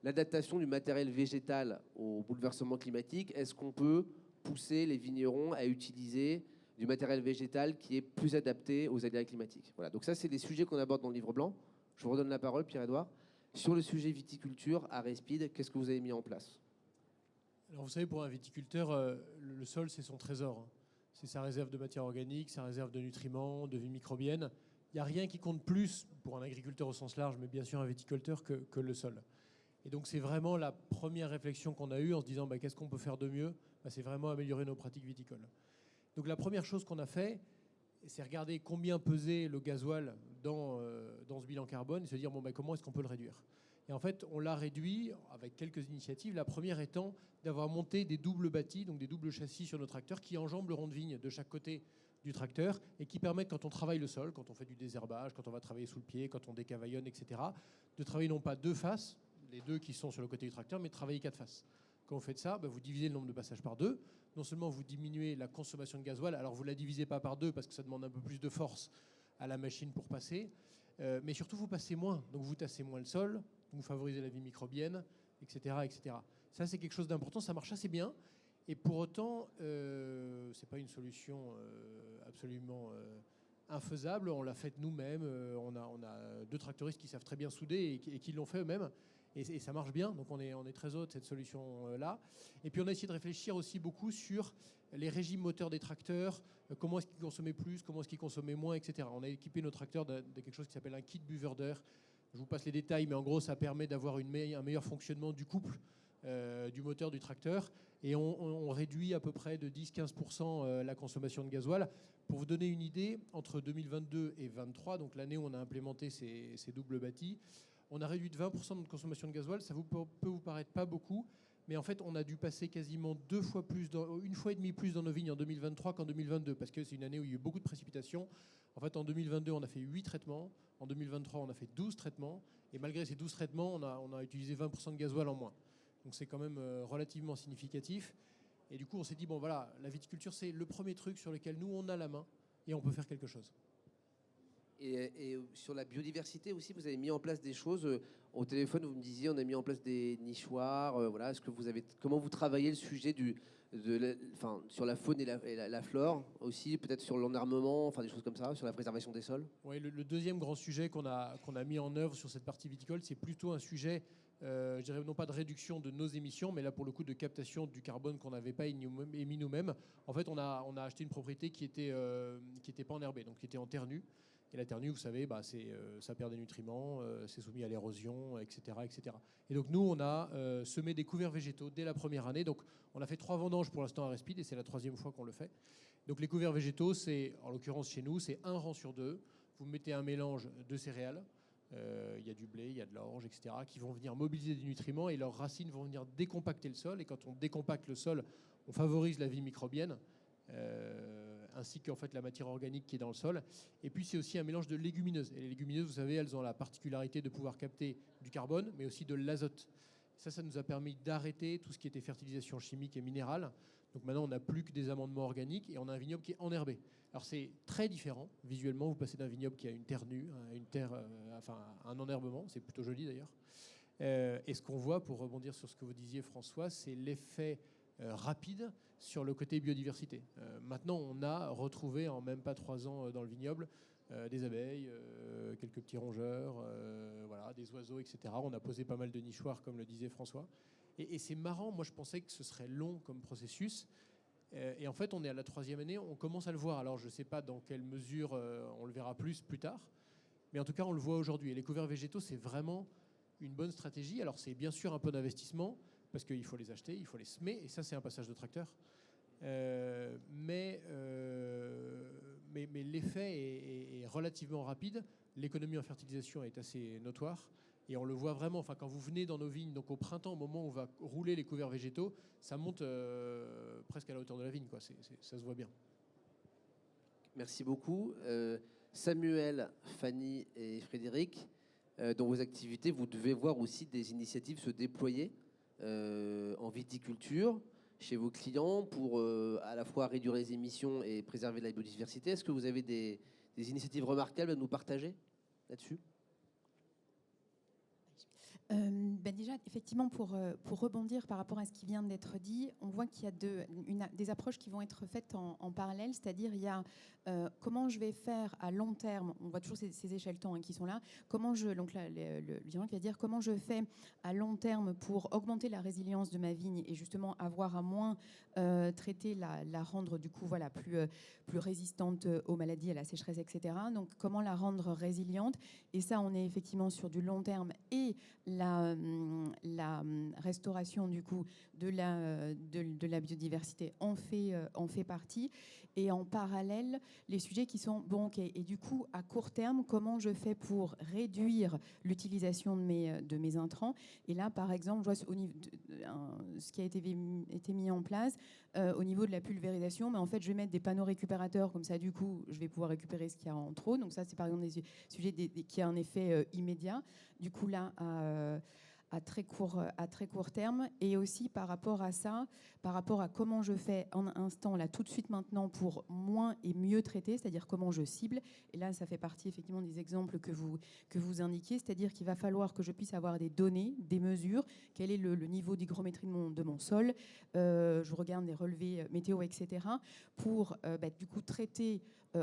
l'adaptation du matériel végétal au bouleversement climatique. Est-ce qu'on peut pousser les vignerons à utiliser du matériel végétal qui est plus adapté aux aléas climatiques? Voilà, donc ça, c'est des sujets qu'on aborde dans le livre blanc. Je vous redonne la parole, Pierre-Édouard. Sur le sujet viticulture, à Respide, qu'est-ce que vous avez mis en place? Alors vous savez, pour un viticulteur, le sol, c'est son trésor. C'est sa réserve de matière organique, sa réserve de nutriments, de vie microbienne. Il n'y a rien qui compte plus pour un agriculteur au sens large, mais bien sûr un viticulteur, que le sol. Et donc c'est vraiment la première réflexion qu'on a eue en se disant qu'est-ce qu'on peut faire de mieux? C'est vraiment améliorer nos pratiques viticoles. Donc la première chose qu'on a fait, c'est regarder combien pesait le gasoil dans ce bilan carbone et se dire comment est-ce qu'on peut le réduire? Et en fait, on l'a réduit avec quelques initiatives. La première étant d'avoir monté des doubles bâtis, donc des doubles châssis sur nos tracteurs qui enjambent le rond de vigne de chaque côté du tracteur et qui permettent, quand on travaille le sol, quand on fait du désherbage, quand on va travailler sous le pied, quand on décavaillonne, etc., de travailler non pas deux faces, les deux qui sont sur le côté du tracteur, mais de travailler quatre faces. Quand vous faites ça, vous divisez le nombre de passages par 2. Non seulement vous diminuez la consommation de gasoil, alors vous ne la divisez pas par 2 parce que ça demande un peu plus de force à la machine pour passer, mais surtout vous passez moins. Donc vous tassez moins le sol, vous favorisez la vie microbienne, etc. etc. Ça, c'est quelque chose d'important, ça marche assez bien. Et pour autant, ce n'est pas une solution absolument infaisable. On l'a faite nous-mêmes. On a 2 tractoristes qui savent très bien souder et qui l'ont fait eux-mêmes. Et ça marche bien. Donc on est très heureux de cette solution-là. Et puis on a essayé de réfléchir aussi beaucoup sur les régimes moteurs des tracteurs, comment est-ce qu'ils consommaient plus, comment est-ce qu'ils consommaient moins, etc. On a équipé nos tracteurs de quelque chose qui s'appelle un kit buveur d'air. Je vous passe les détails, mais en gros, ça permet d'avoir un meilleur fonctionnement du couple du moteur du tracteur. Et on réduit à peu près de 10-15% la consommation de gasoil. Pour vous donner une idée, entre 2022 et 2023, donc l'année où on a implémenté ces doubles bâtis, on a réduit de 20% de notre consommation de gasoil. Ça peut vous paraître pas beaucoup, mais en fait, on a dû passer quasiment 1 fois et demi plus dans nos vignes en 2023 qu'en 2022, parce que c'est une année où il y a eu beaucoup de précipitations. En fait, en 2022, on a fait 8 traitements. En 2023, on a fait 12 traitements. Et malgré ces 12 traitements, on a utilisé 20% de gasoil en moins. Donc c'est quand même relativement significatif. Et du coup, on s'est dit, bon voilà, la viticulture, c'est le premier truc sur lequel nous, on a la main et on peut faire quelque chose. Et sur la biodiversité aussi, vous avez mis en place des choses. Au téléphone, vous me disiez, on a mis en place des nichoirs. Voilà. Est-ce que comment vous travaillez le sujet sur la faune et la flore aussi, peut-être sur l'enherbement, des choses comme ça, sur la préservation des sols? Oui, le deuxième grand sujet qu'on a mis en œuvre sur cette partie viticole, c'est plutôt un sujet, je dirais non pas de réduction de nos émissions, mais là pour le coup de captation du carbone qu'on n'avait pas émis nous-mêmes. En fait, on a acheté une propriété qui était pas enherbée, donc qui était en terre nue. Et la terre nue, vous savez, ça perd des nutriments, c'est soumis à l'érosion, etc., etc. Et donc nous, on a semé des couverts végétaux dès la première année. Donc on a fait 3 vendanges pour l'instant à Respide, et c'est la 3e fois qu'on le fait. Donc les couverts végétaux, c'est, en l'occurrence chez nous, c'est 1 rang sur 2. Vous mettez un mélange de céréales, il y a du blé, il y a de l'orge, etc., qui vont venir mobiliser des nutriments, et leurs racines vont venir décompacter le sol. Et quand on décompacte le sol, on favorise la vie microbienne, ainsi qu'en fait la matière organique qui est dans le sol. Et puis c'est aussi un mélange de légumineuses. Et les légumineuses, vous savez, elles ont la particularité de pouvoir capter du carbone, mais aussi de l'azote. Ça nous a permis d'arrêter tout ce qui était fertilisation chimique et minérale. Donc maintenant, on n'a plus que des amendements organiques et on a un vignoble qui est enherbé. Alors c'est très différent visuellement. Vous passez d'un vignoble qui a une terre nue à une terre, un enherbement. C'est plutôt joli d'ailleurs. Et ce qu'on voit, pour rebondir sur ce que vous disiez, François, c'est l'effet rapide sur le côté biodiversité. Maintenant, on a retrouvé en même pas 3 ans dans le vignoble des abeilles, quelques petits rongeurs, voilà, des oiseaux, etc. On a posé pas mal de nichoirs, comme le disait François. Et c'est marrant, moi je pensais que ce serait long comme processus. Et en fait, on est à la 3e année, on commence à le voir. Alors je ne sais pas dans quelle mesure on le verra plus tard, mais en tout cas, on le voit aujourd'hui. Et les couverts végétaux, c'est vraiment une bonne stratégie. Alors c'est bien sûr un peu d'investissement, parce qu'il faut les acheter, il faut les semer, et ça c'est un passage de tracteur. Mais l'effet est relativement rapide. L'économie en fertilisation est assez notoire, et on le voit vraiment. Enfin, quand vous venez dans nos vignes, donc au printemps, au moment où on va rouler les couverts végétaux, ça monte presque à la hauteur de la vigne, quoi. Ça se voit bien. Merci beaucoup. Samuel, Fanny et Frédéric, dans vos activités, vous devez voir aussi des initiatives se déployer en viticulture chez vos clients pour à la fois réduire les émissions et préserver la biodiversité. Est-ce que vous avez des initiatives remarquables à nous partager là-dessus? Déjà, effectivement, pour rebondir par rapport à ce qui vient d'être dit, on voit qu'il y a des approches qui vont être faites en parallèle, c'est-à-dire il y a comment je vais faire à long terme, on voit toujours ces échelles temps qui sont là, donc là, le vigneron qui va dire comment je fais à long terme pour augmenter la résilience de ma vigne et justement avoir à moins traiter, la rendre du coup plus résistante aux maladies, à la sécheresse, etc. Donc comment la rendre résiliente, et ça on est effectivement sur du long terme, et la restauration du coup de la biodiversité en fait partie. Et en parallèle, les sujets qui sont et du coup à court terme, comment je fais pour réduire l'utilisation de mes intrants. Et là par exemple, je vois au niveau ce qui a été mis en place au niveau de la pulvérisation, mais en fait je vais mettre des panneaux récupérateurs, comme ça du coup je vais pouvoir récupérer ce qu'il y a en trop. Donc ça c'est par exemple des sujets qui a un effet immédiat. Du coup là à très court terme, et aussi par rapport à ça, par rapport à comment je fais en un instant, là, tout de suite maintenant, pour moins et mieux traiter, c'est-à-dire comment je cible. Et là, ça fait partie effectivement des exemples que vous indiquiez, c'est-à-dire qu'il va falloir que je puisse avoir des données, des mesures, quel est le niveau d'hygrométrie de mon sol, je regarde des relevés météo, etc., pour du coup traiter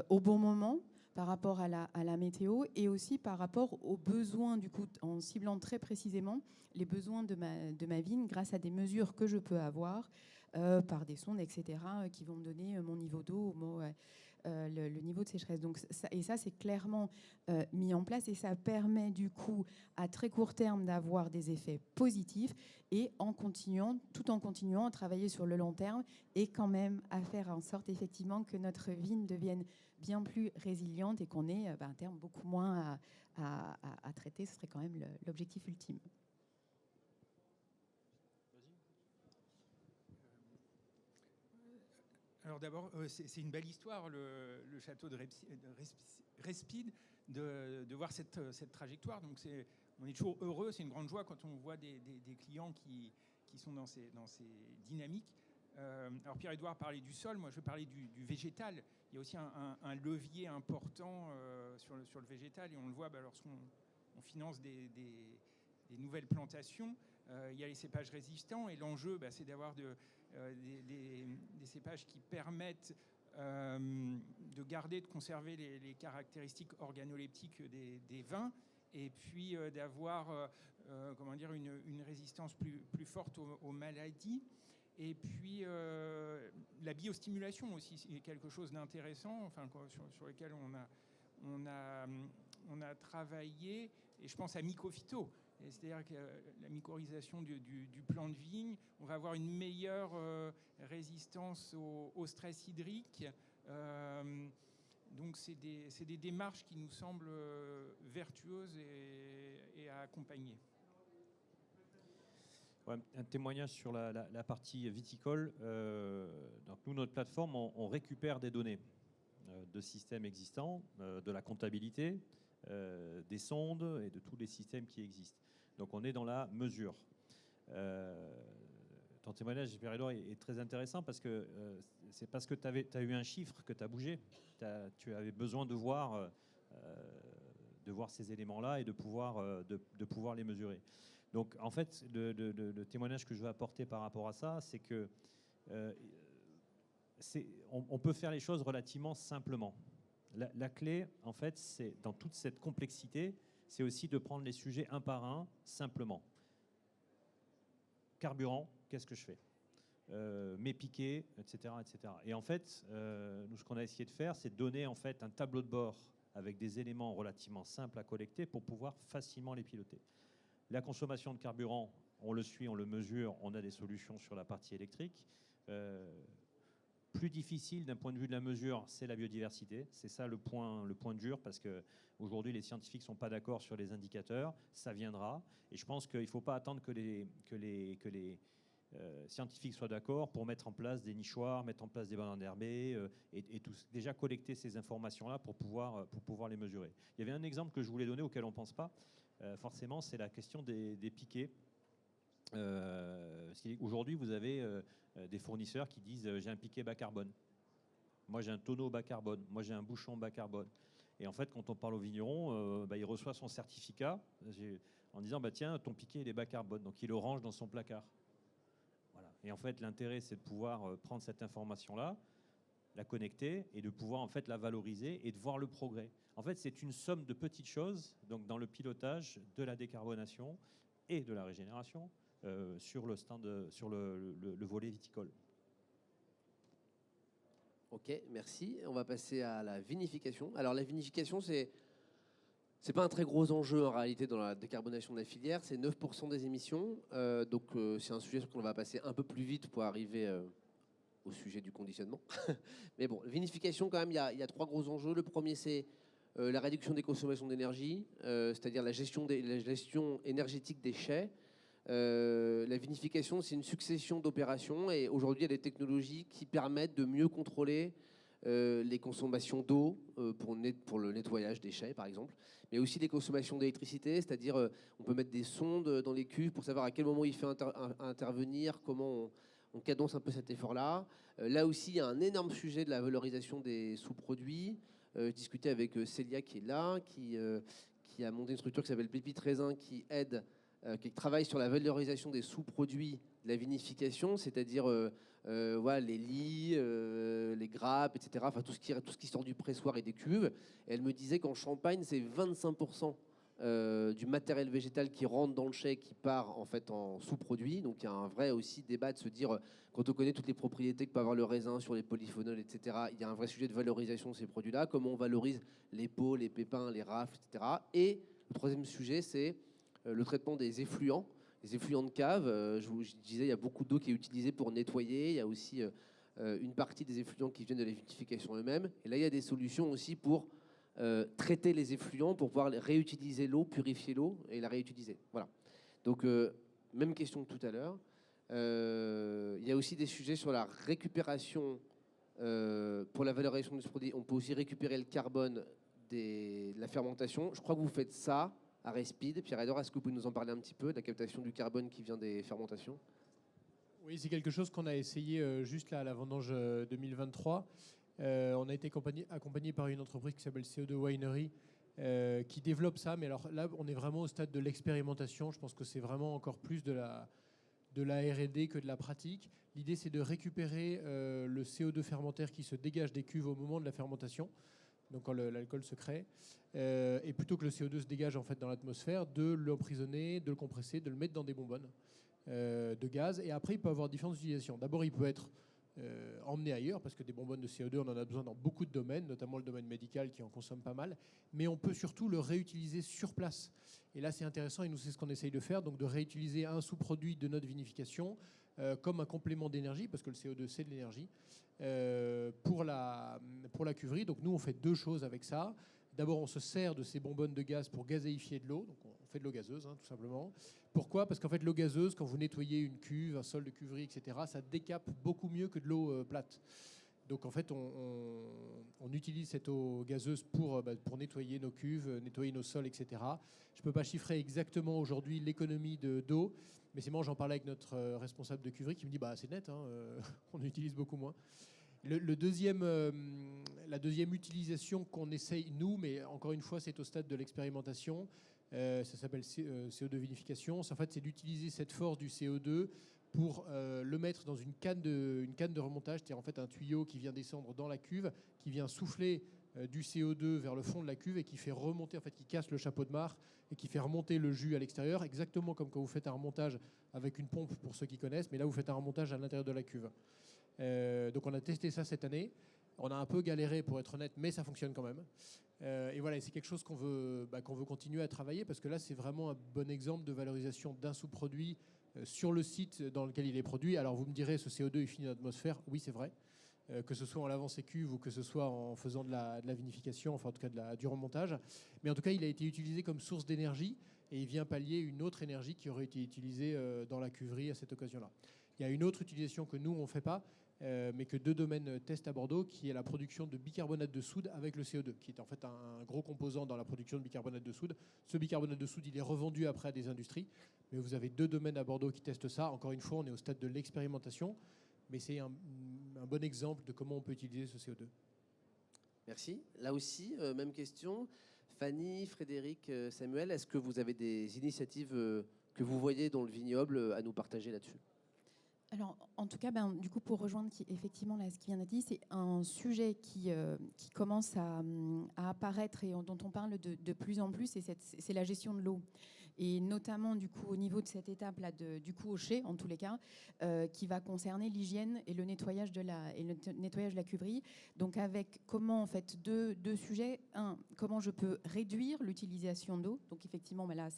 au bon moment, par rapport à la météo, et aussi par rapport aux besoins, du coup, en ciblant très précisément les besoins de ma vigne grâce à des mesures que je peux avoir par des sondes, etc., qui vont me donner mon niveau d'eau, le niveau de sécheresse. Donc, ça, c'est clairement mis en place, et ça permet du coup à très court terme d'avoir des effets positifs, et tout en continuant à travailler sur le long terme, et quand même à faire en sorte effectivement que notre vigne devienne bien plus résiliente, et qu'on ait à terme beaucoup moins à traiter. Ce serait quand même l'objectif ultime. Alors d'abord, c'est une belle histoire, le château de Respide, de voir cette trajectoire. Donc on est toujours heureux, c'est une grande joie quand on voit des clients qui sont dans ces dynamiques. Alors Pierre-Édouard parlait du sol, moi je parlais du végétal. Il y a aussi un levier important sur le végétal, et on le voit lorsqu'on finance des nouvelles plantations. Il y a les cépages résistants, et l'enjeu, c'est d'avoir des cépages qui permettent de garder, de conserver les caractéristiques organoleptiques des vins, et puis d'avoir une résistance plus forte aux maladies. Et puis la biostimulation aussi, c'est quelque chose d'intéressant, sur lequel on a travaillé, et je pense à Mycophyto. C'est-à-dire que la mycorhisation du plant de vigne, on va avoir une meilleure résistance au stress hydrique. Donc c'est des démarches qui nous semblent vertueuses et à accompagner. Ouais, un témoignage sur la partie viticole. Donc nous, notre plateforme, on récupère des données de systèmes existants, de la comptabilité, des sondes et de tous les systèmes qui existent. Donc on est dans la mesure. Ton témoignage, Pierre-Édouard, est très intéressant parce que c'est parce que tu as eu un chiffre que tu as bougé. Tu avais besoin de voir ces éléments-là et de pouvoir les mesurer. Donc en fait, le témoignage que je veux apporter par rapport à ça, c'est que on peut faire les choses relativement simplement. La clé, en fait, c'est dans toute cette complexité, c'est aussi de prendre les sujets un par un, simplement. Carburant, qu'est-ce que je fais ? Mes piquets, etc., etc. Et en fait, nous, ce qu'on a essayé de faire, c'est de donner en fait un tableau de bord avec des éléments relativement simples à collecter pour pouvoir facilement les piloter. La consommation de carburant, on le suit, on le mesure, on a des solutions sur la partie électrique. Plus difficile d'un point de vue de la mesure, c'est la biodiversité. C'est ça le point dur, parce qu'aujourd'hui, les scientifiques ne sont pas d'accord sur les indicateurs. Ça viendra. Et je pense qu'il ne faut pas attendre que les scientifiques soient d'accord pour mettre en place des nichoirs, mettre en place des bandes enherbées et déjà collecter ces informations-là pour pouvoir les mesurer. Il y avait un exemple que je voulais donner auquel on ne pense pas. Forcément, c'est la question des piquets. Aujourd'hui, vous avez des fournisseurs qui disent j'ai un piquet bas carbone, moi j'ai un tonneau bas carbone, moi j'ai un bouchon bas carbone. Et en fait, quand on parle au vigneron, il reçoit son certificat en disant tiens, ton piquet il est bas carbone, donc il le range dans son placard. Voilà. Et en fait, l'intérêt, c'est de pouvoir prendre cette information-là, la connecter et de pouvoir en fait la valoriser et de voir le progrès. En fait, c'est une somme de petites choses, donc dans le pilotage de la décarbonation et de la régénération sur le volet viticole. Ok, merci. On va passer à la vinification. Alors la vinification, c'est pas un très gros enjeu en réalité dans la décarbonation de la filière. C'est 9% des émissions. Donc c'est un sujet sur lequel on va passer un peu plus vite pour arriver au sujet du conditionnement. Mais bon, vinification quand même, il y a 3 gros enjeux. Le premier, c'est la réduction des consommations d'énergie, c'est-à-dire la gestion énergétique des chais. La vinification, c'est une succession d'opérations, et aujourd'hui, il y a des technologies qui permettent de mieux contrôler les consommations d'eau pour le nettoyage des déchets, par exemple, mais aussi les consommations d'électricité, c'est-à-dire on peut mettre des sondes dans les cuves pour savoir à quel moment il fait intervenir, comment on cadence un peu cet effort-là. Là aussi, il y a un énorme sujet de la valorisation des sous-produits. Je discutais avec Célia qui est là, qui a monté une structure qui s'appelle Pépite Raisin, qui travaille sur la valorisation des sous-produits de la vinification, c'est-à-dire voilà, les lits, les grappes, etc. Enfin, tout ce qui sort du pressoir et des cuves. Et elle me disait qu'en Champagne, c'est 25% du matériel végétal qui rentre dans le chai qui part en fait en sous-produit. Donc il y a un vrai aussi débat de se dire, quand on connaît toutes les propriétés que peut avoir le raisin sur les polyphénols, etc., il y a un vrai sujet de valorisation de ces produits-là, comment on valorise les peaux, les pépins, les rafles, etc. Et le troisième sujet, c'est le traitement des effluents. Les effluents de cave, je vous disais, il y a beaucoup d'eau qui est utilisée pour nettoyer. Il y a aussi une partie des effluents qui viennent de la vinification eux-mêmes. Et là, il y a des solutions aussi pour traiter les effluents, pour pouvoir réutiliser l'eau, purifier l'eau et la réutiliser. Voilà. Donc, même question que tout à l'heure. Il y a aussi des sujets sur la récupération pour la valorisation de ce produit. On peut aussi récupérer le carbone de la fermentation. Je crois que vous faites ça à Respide. Pierre-Edouard, est-ce que vous pouvez nous en parler un petit peu, de la captation du carbone qui vient des fermentations? Oui, c'est quelque chose qu'on a essayé juste là à la vendange 2023. On a été accompagné par une entreprise qui s'appelle CO2 Winery qui développe ça. Mais alors là, on est vraiment au stade de l'expérimentation. Je pense que c'est vraiment encore plus de la R&D que de la pratique. L'idée, c'est de récupérer le CO2 fermentaire qui se dégage des cuves au moment de la fermentation, donc quand l'alcool se crée, et plutôt que le CO2 se dégage en fait dans l'atmosphère, de l'emprisonner, de le compresser, de le mettre dans des bonbonnes de gaz. Et après, il peut avoir différentes utilisations. D'abord, il peut être emmené ailleurs, parce que des bonbonnes de CO2, on en a besoin dans beaucoup de domaines, notamment le domaine médical qui en consomme pas mal, mais on peut surtout le réutiliser sur place. Et là, c'est intéressant, et nous, c'est ce qu'on essaye de faire, donc de réutiliser un sous-produit de notre vinification comme un complément d'énergie, parce que le CO2, c'est de l'énergie, pour la cuverie. Donc nous, on fait deux choses avec ça. D'abord, on se sert de ces bonbonnes de gaz pour gazéifier de l'eau, donc on fait de l'eau gazeuse, tout simplement. Pourquoi? Parce qu'en fait, l'eau gazeuse, quand vous nettoyez une cuve, un sol de cuverie, etc., ça décape beaucoup mieux que de l'eau plate. Donc en fait, on utilise cette eau gazeuse pour nettoyer nos cuves, nettoyer nos sols, etc. Je ne peux pas chiffrer exactement aujourd'hui l'économie d'eau, mais c'est moi, j'en parlais avec notre responsable de cuverie qui me dit c'est net, on utilise beaucoup moins. La deuxième utilisation qu'on essaye, nous, mais encore une fois, c'est au stade de l'expérimentation, ça s'appelle CO2 vinification. En fait, c'est d'utiliser cette force du CO2 pour le mettre dans une canne de remontage, c'est-à-dire en fait un tuyau qui vient descendre dans la cuve, qui vient souffler du CO2 vers le fond de la cuve et qui fait remonter, en fait, qui casse le chapeau de mare et qui fait remonter le jus à l'extérieur, exactement comme quand vous faites un remontage avec une pompe, pour ceux qui connaissent, mais là, vous faites un remontage à l'intérieur de la cuve. Donc on a testé ça cette année. On a un peu galéré pour être honnête, mais ça fonctionne quand même. Et voilà, c'est quelque chose qu'on veut continuer à travailler, parce que là, c'est vraiment un bon exemple de valorisation d'un sous-produit sur le site dans lequel il est produit. Alors vous me direz, ce CO2 il finit dans l'atmosphère. Oui, c'est vrai. Que ce soit en lavant ses cuves ou que ce soit en faisant de la vinification, enfin en tout cas du remontage. Mais en tout cas, il a été utilisé comme source d'énergie et il vient pallier une autre énergie qui aurait été utilisée dans la cuverie à cette occasion-là. Il y a une autre utilisation que nous, on ne fait pas, mais que deux domaines testent à Bordeaux, qui est la production de bicarbonate de soude avec le CO2, qui est en fait un gros composant dans la production de bicarbonate de soude. Ce bicarbonate de soude, il est revendu après à des industries, mais vous avez deux domaines à Bordeaux qui testent ça. Encore une fois, on est au stade de l'expérimentation, mais c'est un bon exemple de comment on peut utiliser ce CO2. Merci. Là aussi, même question. Fanny, Frédéric, Samuel, est-ce que vous avez des initiatives que vous voyez dans le vignoble à nous partager là-dessus? Alors, en tout cas, du coup, pour rejoindre effectivement là, ce qui vient d'être dit, c'est un sujet qui commence à apparaître et dont on parle de plus en plus, et c'est la gestion de l'eau. Et notamment, du coup, au niveau de cette étape-là, du coup, au chai, en tous les cas, qui va concerner l'hygiène et le nettoyage de la cuverie. Donc, avec comment, en fait, deux sujets. Un, comment je peux réduire l'utilisation d'eau. Donc, effectivement, là,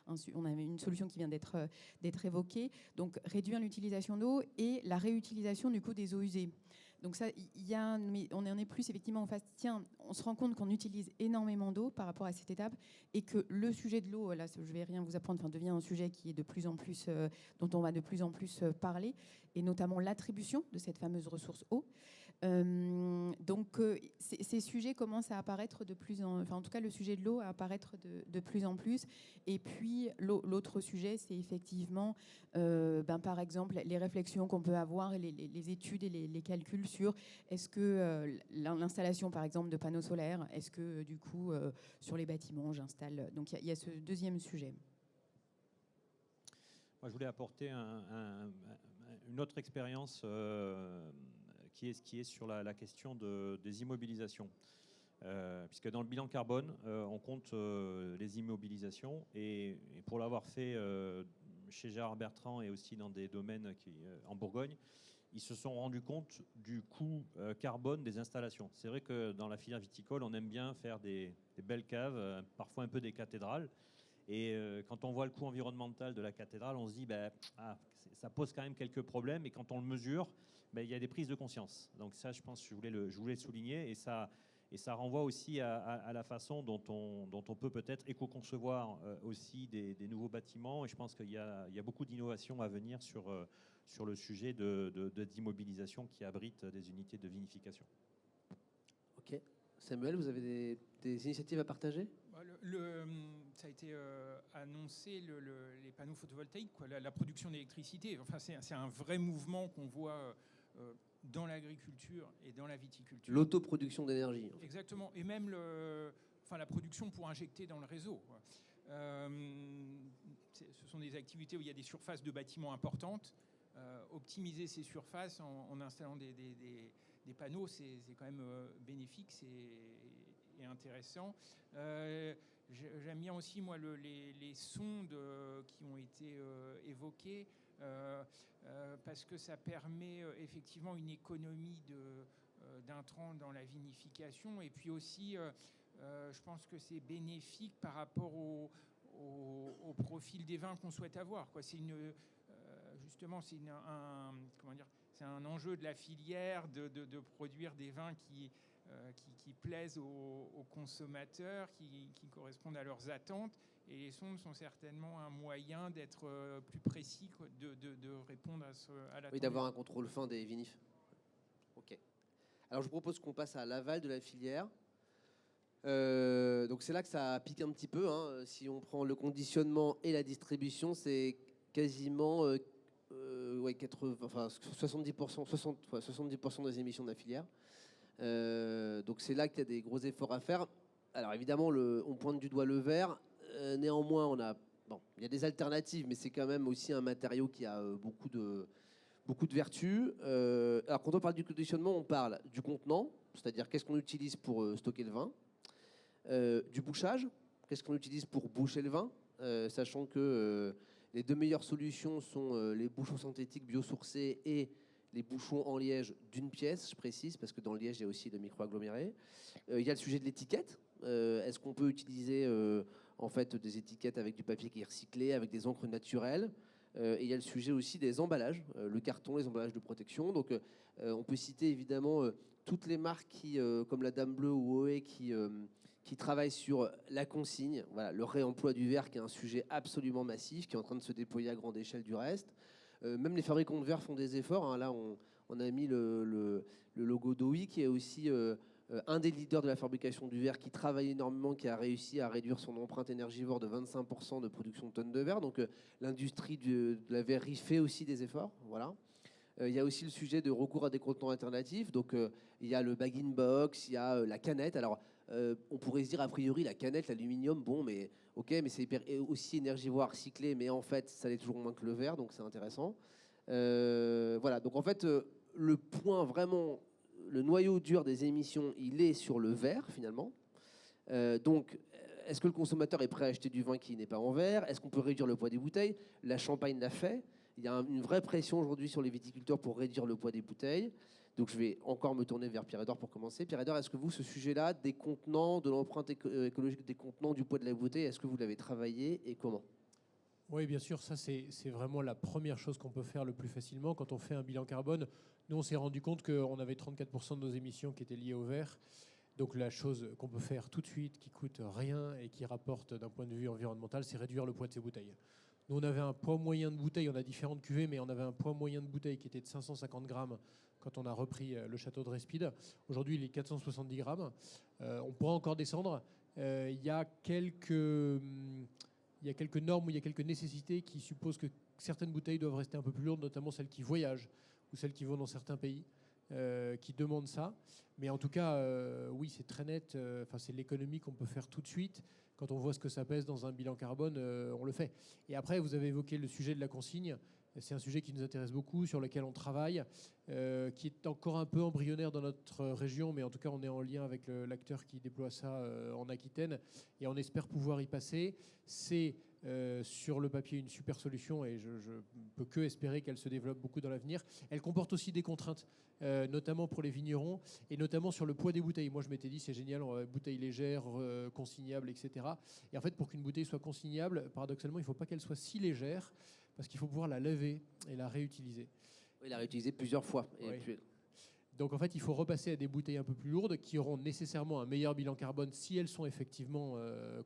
on a une solution qui vient d'être évoquée. Donc, réduire l'utilisation d'eau et la réutilisation, du coup, des eaux usées. Donc ça, mais on en est plus effectivement en face. Tiens, on se rend compte qu'on utilise énormément d'eau par rapport à cette étape et que le sujet de l'eau, là, je vais rien vous apprendre, devient un sujet qui est de plus en plus, dont on va de plus en plus parler, et notamment l'attribution de cette fameuse ressource eau. Ces sujets commencent à apparaître de plus en... Enfin, en tout cas, le sujet de l'eau à apparaître de plus en plus. Et puis, l'autre sujet, c'est effectivement, par exemple, les réflexions qu'on peut avoir, et les études et les calculs sur est-ce que l'installation, par exemple, de panneaux solaires, est-ce que, du coup, sur les bâtiments, j'installe... Donc, il y a ce deuxième sujet. Moi, je voulais apporter une autre expérience qui est sur la question des immobilisations. Puisque dans le bilan carbone, on compte les immobilisations. Et pour l'avoir fait chez Gérard Bertrand et aussi dans des domaines en Bourgogne, ils se sont rendus compte du coût carbone des installations. C'est vrai que dans la filière viticole, on aime bien faire des belles caves, parfois un peu des cathédrales. Et quand on voit le coût environnemental de la cathédrale, on se dit ça pose quand même quelques problèmes. Et quand on le mesure, il y a des prises de conscience. Donc ça, je pense que je voulais le souligner. Et ça renvoie aussi à la façon dont on peut peut-être éco-concevoir aussi des nouveaux bâtiments. Et je pense qu'il y a beaucoup d'innovations à venir sur le sujet d'immobilisation qui abrite des unités de vinification. Ok. Samuel, vous avez des initiatives à partager ? Ça a été annoncé, les panneaux photovoltaïques, la production d'électricité. Enfin, c'est un vrai mouvement qu'on voit dans l'agriculture et dans la viticulture. L'autoproduction d'énergie. En fait. Exactement. Et même la production pour injecter dans le réseau. Ce sont des activités où il y a des surfaces de bâtiments importantes. Optimiser ces surfaces en installant des panneaux, c'est quand même bénéfique et intéressant. J'aime bien aussi, moi, les sondes qui ont été évoquées, parce que ça permet effectivement une économie d'intrants dans la vinification. Et puis aussi, je pense que c'est bénéfique par rapport au profil des vins qu'on souhaite avoir. Justement, c'est un enjeu de la filière de produire des vins qui plaisent aux consommateurs, qui correspondent à leurs attentes. Et les sondes sont certainement un moyen d'être plus précis, de répondre à la... Oui, d'avoir un contrôle fin des vinifs. Ok. Alors, je vous propose qu'on passe à l'aval de la filière. Donc, c'est là que ça pique un petit peu. Hein. Si on prend le conditionnement et la distribution, c'est quasiment 70% des émissions de la filière. Donc c'est là qu'il y a des gros efforts à faire. Alors évidemment, on pointe du doigt le verre. Néanmoins, il y a des alternatives, mais c'est quand même aussi un matériau qui a beaucoup de vertus. Alors quand on parle du conditionnement, on parle du contenant, c'est-à-dire qu'est-ce qu'on utilise pour stocker le vin, du bouchage, qu'est-ce qu'on utilise pour boucher le vin, sachant que les deux meilleures solutions sont les bouchons synthétiques biosourcés et les bouchons en liège d'une pièce, je précise, parce que dans le liège, il y a aussi le micro-aggloméré. Il y a le sujet de l'étiquette. Est-ce qu'on peut utiliser en fait des étiquettes avec du papier qui est recyclé, avec des encres naturelles? Et il y a le sujet aussi des emballages, le carton, les emballages de protection. Donc on peut citer évidemment toutes les marques comme la Dame Bleue ou OE qui travaillent sur la consigne, voilà, le réemploi du verre qui est un sujet absolument massif, qui est en train de se déployer à grande échelle du reste. Même les fabricants de verre font des efforts. Hein. Là, on a mis le logo d'OI, qui est aussi un des leaders de la fabrication du verre, qui travaille énormément, qui a réussi à réduire son empreinte énergivore de 25% de production de tonnes de verre. Donc l'industrie de la verrerie fait aussi des efforts. Voilà. Il y a aussi le sujet de recours à des contenants alternatifs. Donc il y a le bag-in-box, il y a la canette. Alors on pourrait se dire a priori la canette, l'aluminium, bon, mais ok, mais c'est aussi énergivore, recyclé, mais en fait ça l'est toujours moins que le verre, donc c'est intéressant. Voilà, donc en fait le point vraiment, le noyau dur des émissions, il est sur le verre finalement. Donc est-ce que le consommateur est prêt à acheter du vin qui n'est pas en verre? Est-ce qu'on peut réduire le poids des bouteilles? La Champagne l'a fait. Il y a une vraie pression aujourd'hui sur les viticulteurs pour réduire le poids des bouteilles. Donc je vais encore me tourner vers Pierre-Edouard pour commencer. Pierre-Edouard, est-ce que vous, ce sujet-là, des contenants, de l'empreinte écologique des contenants, du poids de la bouteille, est-ce que vous l'avez travaillé et comment? Oui, bien sûr, ça c'est vraiment la première chose qu'on peut faire le plus facilement quand on fait un bilan carbone. Nous, on s'est rendu compte qu'on avait 34% de nos émissions qui étaient liées au verre. Donc la chose qu'on peut faire tout de suite, qui coûte rien et qui rapporte d'un point de vue environnemental, c'est réduire le poids de ces bouteilles. Nous, on avait un poids moyen de bouteille, on a différentes cuvées, mais on avait un poids moyen de bouteille qui était de 550 grammes quand on a repris le château de Respide. Aujourd'hui, il est 470 grammes. On pourra encore descendre. Il y a quelques normes, ou il y a quelques nécessités qui supposent que certaines bouteilles doivent rester un peu plus lourdes, notamment celles qui voyagent ou celles qui vont dans certains pays. Qui demandent ça. Mais en tout cas, oui, c'est très net. C'est l'économie qu'on peut faire tout de suite. Quand on voit ce que ça pèse dans un bilan carbone, on le fait. Et après, vous avez évoqué le sujet de la consigne. C'est un sujet qui nous intéresse beaucoup, sur lequel on travaille, qui est encore un peu embryonnaire dans notre région, mais en tout cas, on est en lien avec l'acteur qui déploie ça en Aquitaine, et on espère pouvoir y passer. C'est sur le papier une super solution, et je ne peux que espérer qu'elle se développe beaucoup dans l'avenir. Elle comporte aussi des contraintes, notamment pour les vignerons, et notamment sur le poids des bouteilles. Moi, je m'étais dit, c'est génial, bouteilles légères, consignables, etc. Et en fait, pour qu'une bouteille soit consignable, paradoxalement, il ne faut pas qu'elle soit si légère, parce qu'il faut pouvoir la laver et la réutiliser. Oui, la réutiliser plusieurs fois. Oui. Donc en fait, il faut repasser à des bouteilles un peu plus lourdes qui auront nécessairement un meilleur bilan carbone si elles sont effectivement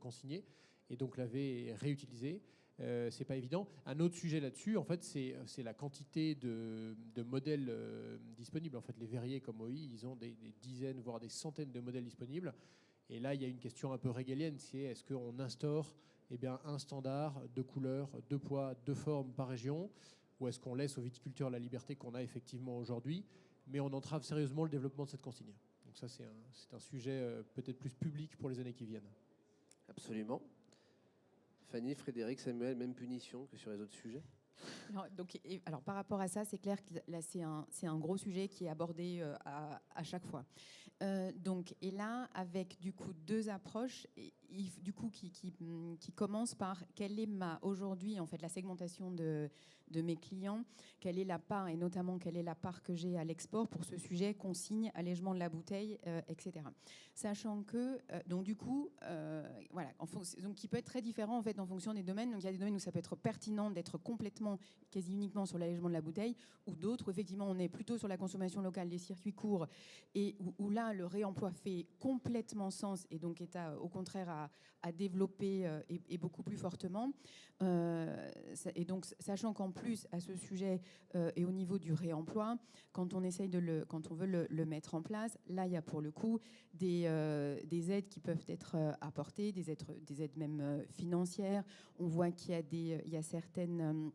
consignées, et donc laver et réutiliser. C'est pas évident. Un autre sujet là-dessus, en fait, c'est la quantité de modèles disponibles. En fait, les verriers comme OI, ils ont des dizaines, voire des centaines de modèles disponibles. Et là, il y a une question un peu régalienne, c'est est-ce qu'on instaure un standard de couleurs, de poids, de forme par région, ou est-ce qu'on laisse aux viticulteurs la liberté qu'on a effectivement aujourd'hui, mais on entrave sérieusement le développement de cette consigne. Donc ça, c'est un sujet peut-être plus public pour les années qui viennent. Absolument. Fanny, Frédéric, Samuel, même punition que sur les autres sujets? Alors, par rapport à ça, c'est clair que là, c'est un gros sujet qui est abordé à chaque fois. Et là, avec du coup 2 approches, du coup qui commencent par quelle est aujourd'hui en fait la segmentation de mes clients, quelle est la part, et notamment quelle est la part que j'ai à l'export pour ce sujet consigne, allègement de la bouteille, etc. Sachant que donc du coup voilà, donc qui peut être très différent en fait en fonction des domaines. Donc il y a des domaines où ça peut être pertinent d'être complètement, quasi uniquement sur l'allègement de la bouteille, ou d'autres où effectivement on est plutôt sur la consommation locale, les circuits courts, et où là le réemploi fait complètement sens et donc est au contraire à développer et beaucoup plus fortement. Et donc sachant qu'en plus à ce sujet et au niveau du réemploi, quand on veut le mettre en place, là il y a pour le coup des aides qui peuvent être apportées, des aides même financières. On voit qu'il y a certaines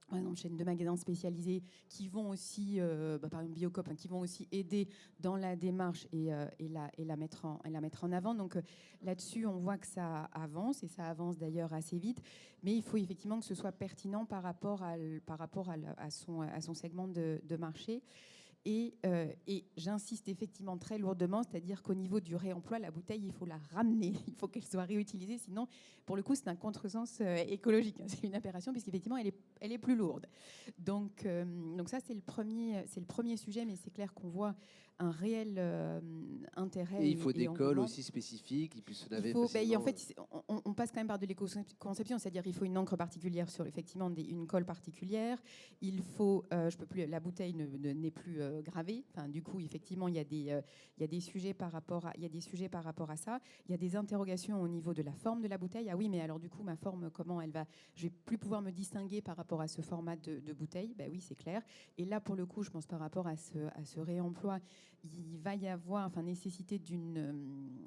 par exemple, chaînes de magasins spécialisés qui vont aussi, par exemple Biocop, qui vont aussi aider dans la démarche et la mettre en avant. Donc là-dessus, on voit que ça avance, et ça avance d'ailleurs assez vite. Mais il faut effectivement que ce soit pertinent par rapport à son segment de marché. Et j'insiste effectivement très lourdement, c'est-à-dire qu'au niveau du réemploi, la bouteille, il faut la ramener, il faut qu'elle soit réutilisée, sinon, pour le coup, c'est un contresens écologique, c'est une aberration, puisqu'effectivement, elle est plus lourde. Donc ça, c'est le premier sujet, mais c'est clair qu'on voit un réel intérêt. Et il faut des cols aussi spécifiques, qui puissent se laver facilement. En fait, on passe quand même par de l'éco-conception, c'est-à-dire il faut une encre particulière sur effectivement une colle particulière. Il faut, la bouteille n'est plus gravée. Enfin, du coup, effectivement, il y a des sujets par rapport à ça. Il y a des interrogations au niveau de la forme de la bouteille. Ah oui, mais alors du coup, ma forme, comment elle va? Je vais plus pouvoir me distinguer par rapport à ce format de bouteille. Ben oui, c'est clair. Et là, pour le coup, je pense par rapport à ce réemploi, il va y avoir nécessité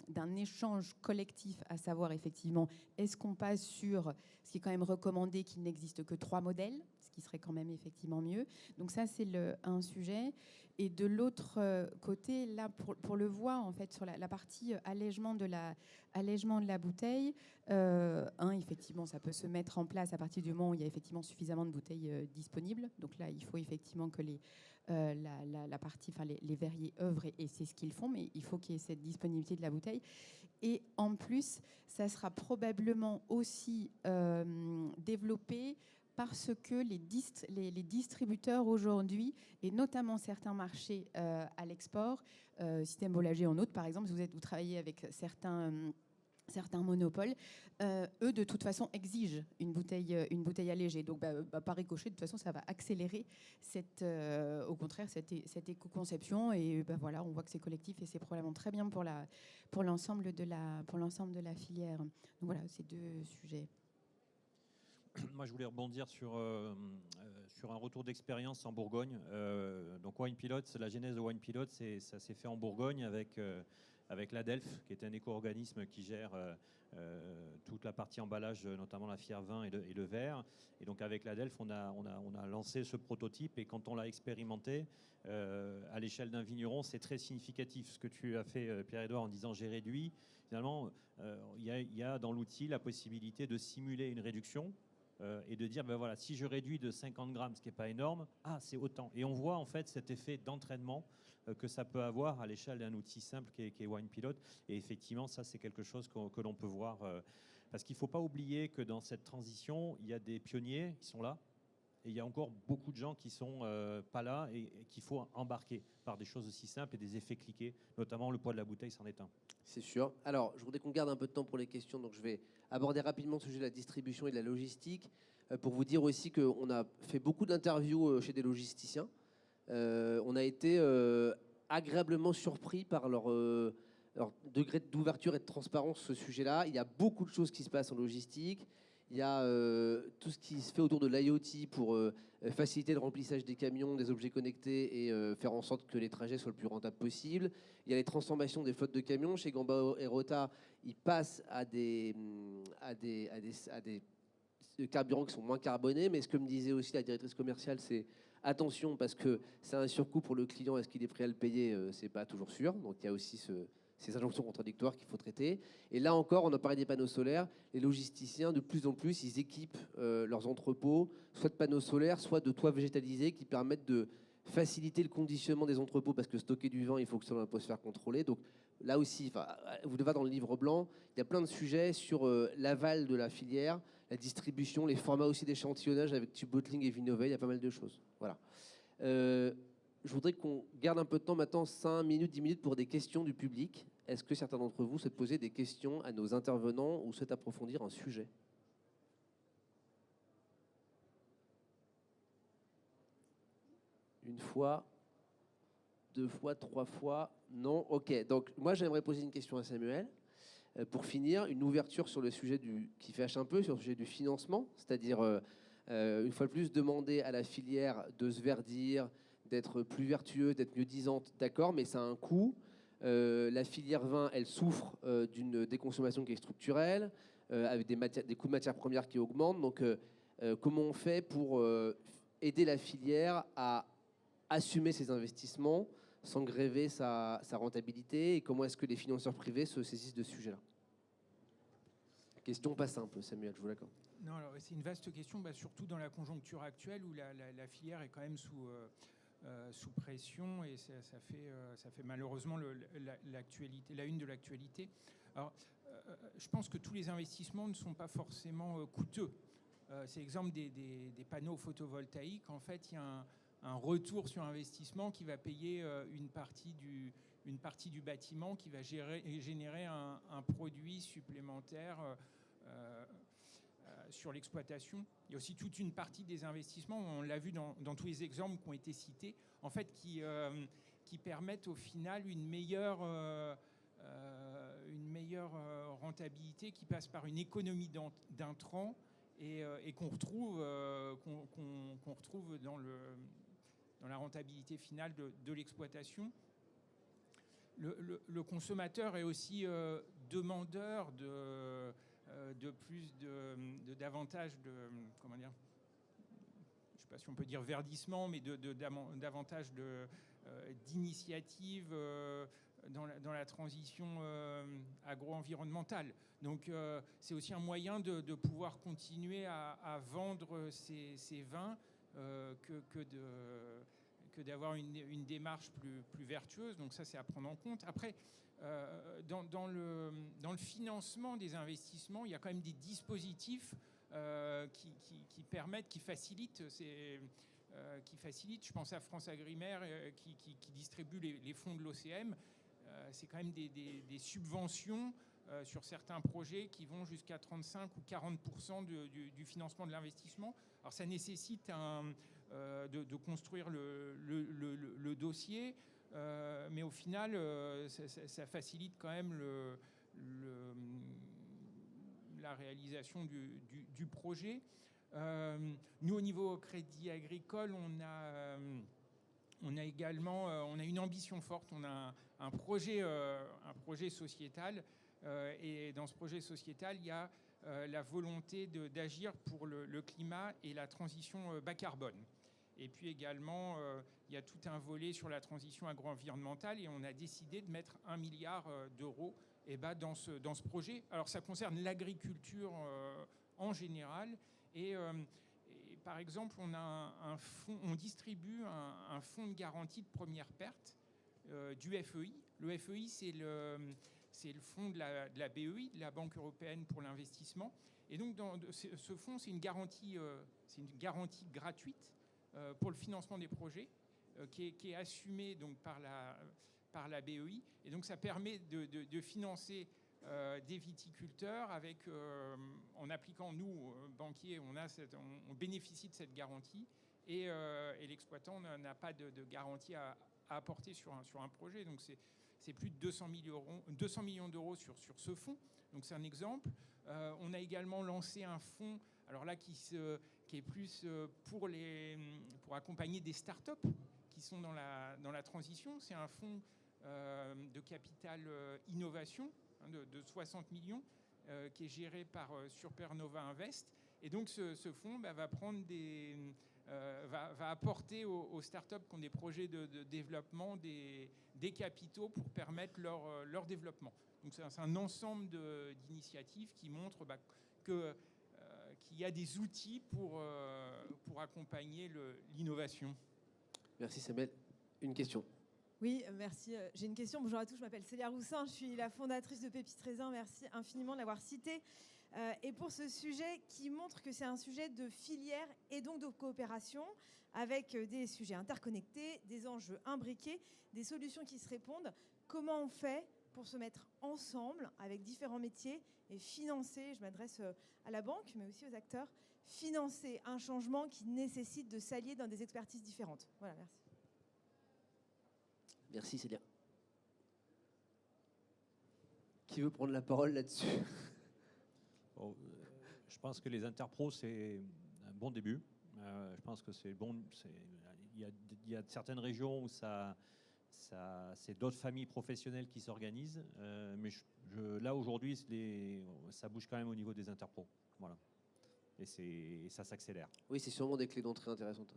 d'un échange collectif, à savoir effectivement, est-ce qu'on passe sur ce qui est quand même recommandé, qu'il n'existe que 3 modèles, ce qui serait quand même effectivement mieux. Donc ça, c'est un sujet. Et de l'autre côté, là, pour le voir, en fait, sur la partie allègement de la bouteille, effectivement, ça peut se mettre en place à partir du moment où il y a effectivement suffisamment de bouteilles disponibles. Donc là, il faut effectivement que la partie, les verriers œuvrent, et c'est ce qu'ils font, mais il faut qu'il y ait cette disponibilité de la bouteille. Et en plus, ça sera probablement aussi développé parce que les distributeurs aujourd'hui, et notamment certains marchés à l'export, Système Boulanger en autres, par exemple, vous travaillez avec certains monopoles, eux, de toute façon, exigent une bouteille allégée. Donc, par ricochet, de toute façon, ça va accélérer au contraire cette éco-conception. Et voilà, on voit que c'est collectif et c'est probablement très bien pour l'ensemble de la filière. Donc voilà, ces 2 sujets. Moi, je voulais rebondir sur un retour d'expérience en Bourgogne. Donc, Wine Pilot, la genèse de Wine Pilot, ça s'est fait en Bourgogne avec l'ADELF, qui est un éco-organisme qui gère toute la partie emballage, notamment la fière vin et le verre. Et donc, avec l'ADELF, on a lancé ce prototype. Et quand on l'a expérimenté, à l'échelle d'un vigneron, c'est très significatif. Ce que tu as fait, Pierre-Édouard, en disant j'ai réduit, finalement, il y a dans l'outil la possibilité de simuler une réduction. Et de dire, ben voilà, si je réduis de 50 grammes, ce qui n'est pas énorme, c'est autant. Et on voit en fait cet effet d'entraînement que ça peut avoir à l'échelle d'un outil simple qui est Wine Pilot. Et effectivement, ça, c'est quelque chose que l'on peut voir. Parce qu'il ne faut pas oublier que dans cette transition, il y a des pionniers qui sont là. Et il y a encore beaucoup de gens qui ne sont pas là et qu'il faut embarquer par des choses aussi simples et des effets cliqués, notamment le poids de la bouteille c'en est un. C'est sûr. Alors, je voudrais qu'on garde un peu de temps pour les questions, donc je vais aborder rapidement le sujet de la distribution et de la logistique, pour vous dire aussi qu'on a fait beaucoup d'interviews chez des logisticiens. On a été agréablement surpris par leur degré d'ouverture et de transparence sur ce sujet-là. Il y a beaucoup de choses qui se passent en logistique. Il y a tout ce qui se fait autour de l'IoT pour faciliter le remplissage des camions, des objets connectés et faire en sorte que les trajets soient le plus rentables possible. Il y a les transformations des flottes de camions. Chez Gamba et Rota, ils passent à des carburants qui sont moins carbonés. Mais ce que me disait aussi la directrice commerciale, c'est attention parce que c'est un surcoût pour le client. Est-ce qu'il est prêt à le payer? C'est pas toujours sûr. Donc il y a aussi ces injonctions contradictoires qu'il faut traiter. Et là encore, on a parlé des panneaux solaires. Les logisticiens, de plus en plus, ils équipent leurs entrepôts, soit de panneaux solaires, soit de toits végétalisés qui permettent de faciliter le conditionnement des entrepôts, parce que stocker du vin, il faut que ça soit dans l'atmosphère contrôlée. Donc là aussi, vous le verrez dans le livre blanc, il y a plein de sujets sur l'aval de la filière, la distribution, les formats aussi d'échantillonnage avec tube bottling et Vinové, il y a pas mal de choses. Voilà. Je voudrais qu'on garde un peu de temps maintenant, 5 minutes, 10 minutes pour des questions du public. Est-ce que certains d'entre vous souhaitent poser des questions à nos intervenants ou souhaitent approfondir un sujet? Une fois, 2 fois, 3 fois, non. Ok, donc moi j'aimerais poser une question à Samuel. Pour finir, une ouverture sur le sujet qui fâche un peu, sur le sujet du financement, c'est-à-dire une fois de plus demander à la filière de se verdir, d'être plus vertueuse, d'être mieux disante, d'accord, mais ça a un coût. La filière vin, elle souffre d'une déconsommation qui est structurelle, avec des coûts de matières premières qui augmentent. Donc, comment on fait pour aider la filière à assumer ses investissements sans gréver sa rentabilité? Et comment est-ce que les financeurs privés se saisissent de ce sujet-là? Question pas simple, Samuel, je vous l'accorde. Non, alors c'est une vaste question, surtout dans la conjoncture actuelle où la filière est quand même sous pression et ça fait malheureusement la une de l'actualité. Alors, je pense que tous les investissements ne sont pas forcément coûteux. C'est l'exemple des panneaux photovoltaïques. En fait, il y a un retour sur investissement qui va payer une partie du bâtiment, qui va générer un produit supplémentaire sur l'exploitation. Il y a aussi toute une partie des investissements, on l'a vu dans tous les exemples qui ont été cités, en fait, qui permettent au final une meilleure rentabilité, qui passe par une économie d'intrants et qu'on retrouve dans la rentabilité finale de l'exploitation. Le consommateur est aussi demandeur davantage de comment dire, je ne sais pas si on peut dire verdissement, mais davantage d'initiatives dans la transition agro-environnementale. Donc c'est aussi un moyen de pouvoir continuer à vendre ces vins que d'avoir une démarche plus vertueuse. Donc ça, c'est à prendre en compte. Après, dans le financement des investissements, il y a quand même des dispositifs qui permettent, qui facilitent. Je pense à France Agrimaire qui distribue les fonds de l'OCM. C'est quand même des subventions sur certains projets qui vont jusqu'à 35 ou 40% du financement de l'investissement. Alors ça nécessite de construire le dossier, mais au final, ça facilite quand même la réalisation du projet. Nous, au niveau Crédit Agricole, on a également on a une ambition forte. On a un projet sociétal. Et dans ce projet sociétal, il y a la volonté d'agir pour le climat et la transition bas carbone. Et puis également, il y a tout un volet sur la transition agro-environnementale et on a décidé de mettre 1 milliard d'euros dans ce projet. Alors ça concerne l'agriculture en général et par exemple, on a un fonds, on distribue un fonds de garantie de première perte du FEI. Le FEI, c'est le fonds de la BEI, de la Banque européenne pour l'investissement. Et donc, ce fonds, c'est une garantie gratuite pour le financement des projets qui est assumée donc, par la BEI. Et donc, ça permet de financer des viticulteurs en appliquant, nous, banquiers, on bénéficie de cette garantie et l'exploitant n'a pas de garantie à apporter sur un projet. Donc, c'est plus de 200 millions d'euros sur ce fonds. Donc, c'est un exemple. On a également lancé un fonds, alors là, qui est plus pour accompagner des startups qui sont dans la transition. C'est un fonds de capital innovation de 60 millions qui est géré par Supernova Invest. Et donc ce fonds va apporter aux startups qui ont des projets de développement des capitaux pour permettre leur développement. Donc c'est un ensemble d'initiatives qui montrent qu'il y a des outils pour accompagner l'innovation. Merci Samuel. Une question. Oui, merci. J'ai une question. Bonjour à tous, je m'appelle Célia Roussin, je suis la fondatrice de Pépites Raisin. Merci infiniment de l'avoir cité. Et pour ce sujet qui montre que c'est un sujet de filière et donc de coopération avec des sujets interconnectés, des enjeux imbriqués, des solutions qui se répondent. Comment on fait pour se mettre ensemble avec différents métiers et financer, je m'adresse à la banque mais aussi aux acteurs, financer un changement qui nécessite de s'allier dans des expertises différentes. Voilà, merci. Merci Célia. Qui veut prendre la parole là-dessus? Bon, je pense que les interpros, c'est un bon début. Je pense que c'est bon. Il y a certaines régions où c'est d'autres familles professionnelles qui s'organisent. Mais là, aujourd'hui, ça bouge quand même au niveau des interpros. Voilà. Et ça s'accélère. Oui, c'est sûrement des clés d'entrée intéressantes.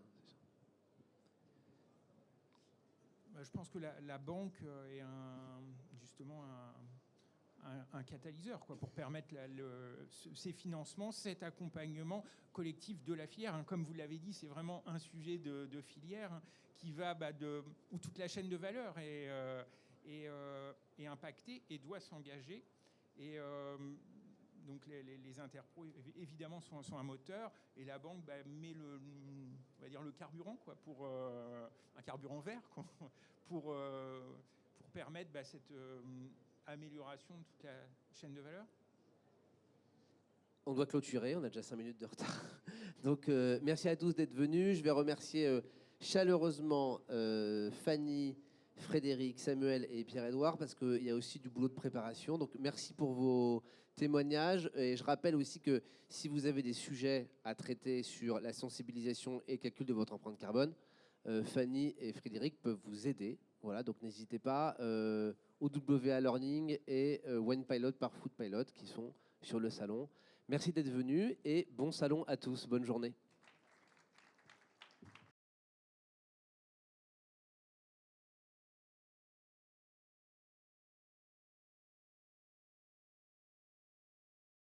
Je pense que la banque est justement un catalyseur pour permettre ces financements, cet accompagnement collectif de la filière. Comme vous l'avez dit, c'est vraiment un sujet de filière qui va où toute la chaîne de valeur est impactée et doit s'engager. Et donc les interpros évidemment sont un moteur et la banque met le carburant pour un carburant vert pour permettre cette amélioration de toute la chaîne de valeur. On doit clôturer, on a déjà 5 minutes de retard. Donc merci à tous d'être venus. Je vais remercier chaleureusement Fanny, Frédéric, Samuel et Pierre-Édouard parce qu'il y a aussi du boulot de préparation. Donc merci pour vos témoignages. Et je rappelle aussi que si vous avez des sujets à traiter sur la sensibilisation et le calcul de votre empreinte carbone, Fanny et Frédéric peuvent vous aider. Voilà, donc n'hésitez pas. OWA Learning et OnePilot par Foodpilot qui sont sur le salon. Merci d'être venus et bon salon à tous. Bonne journée.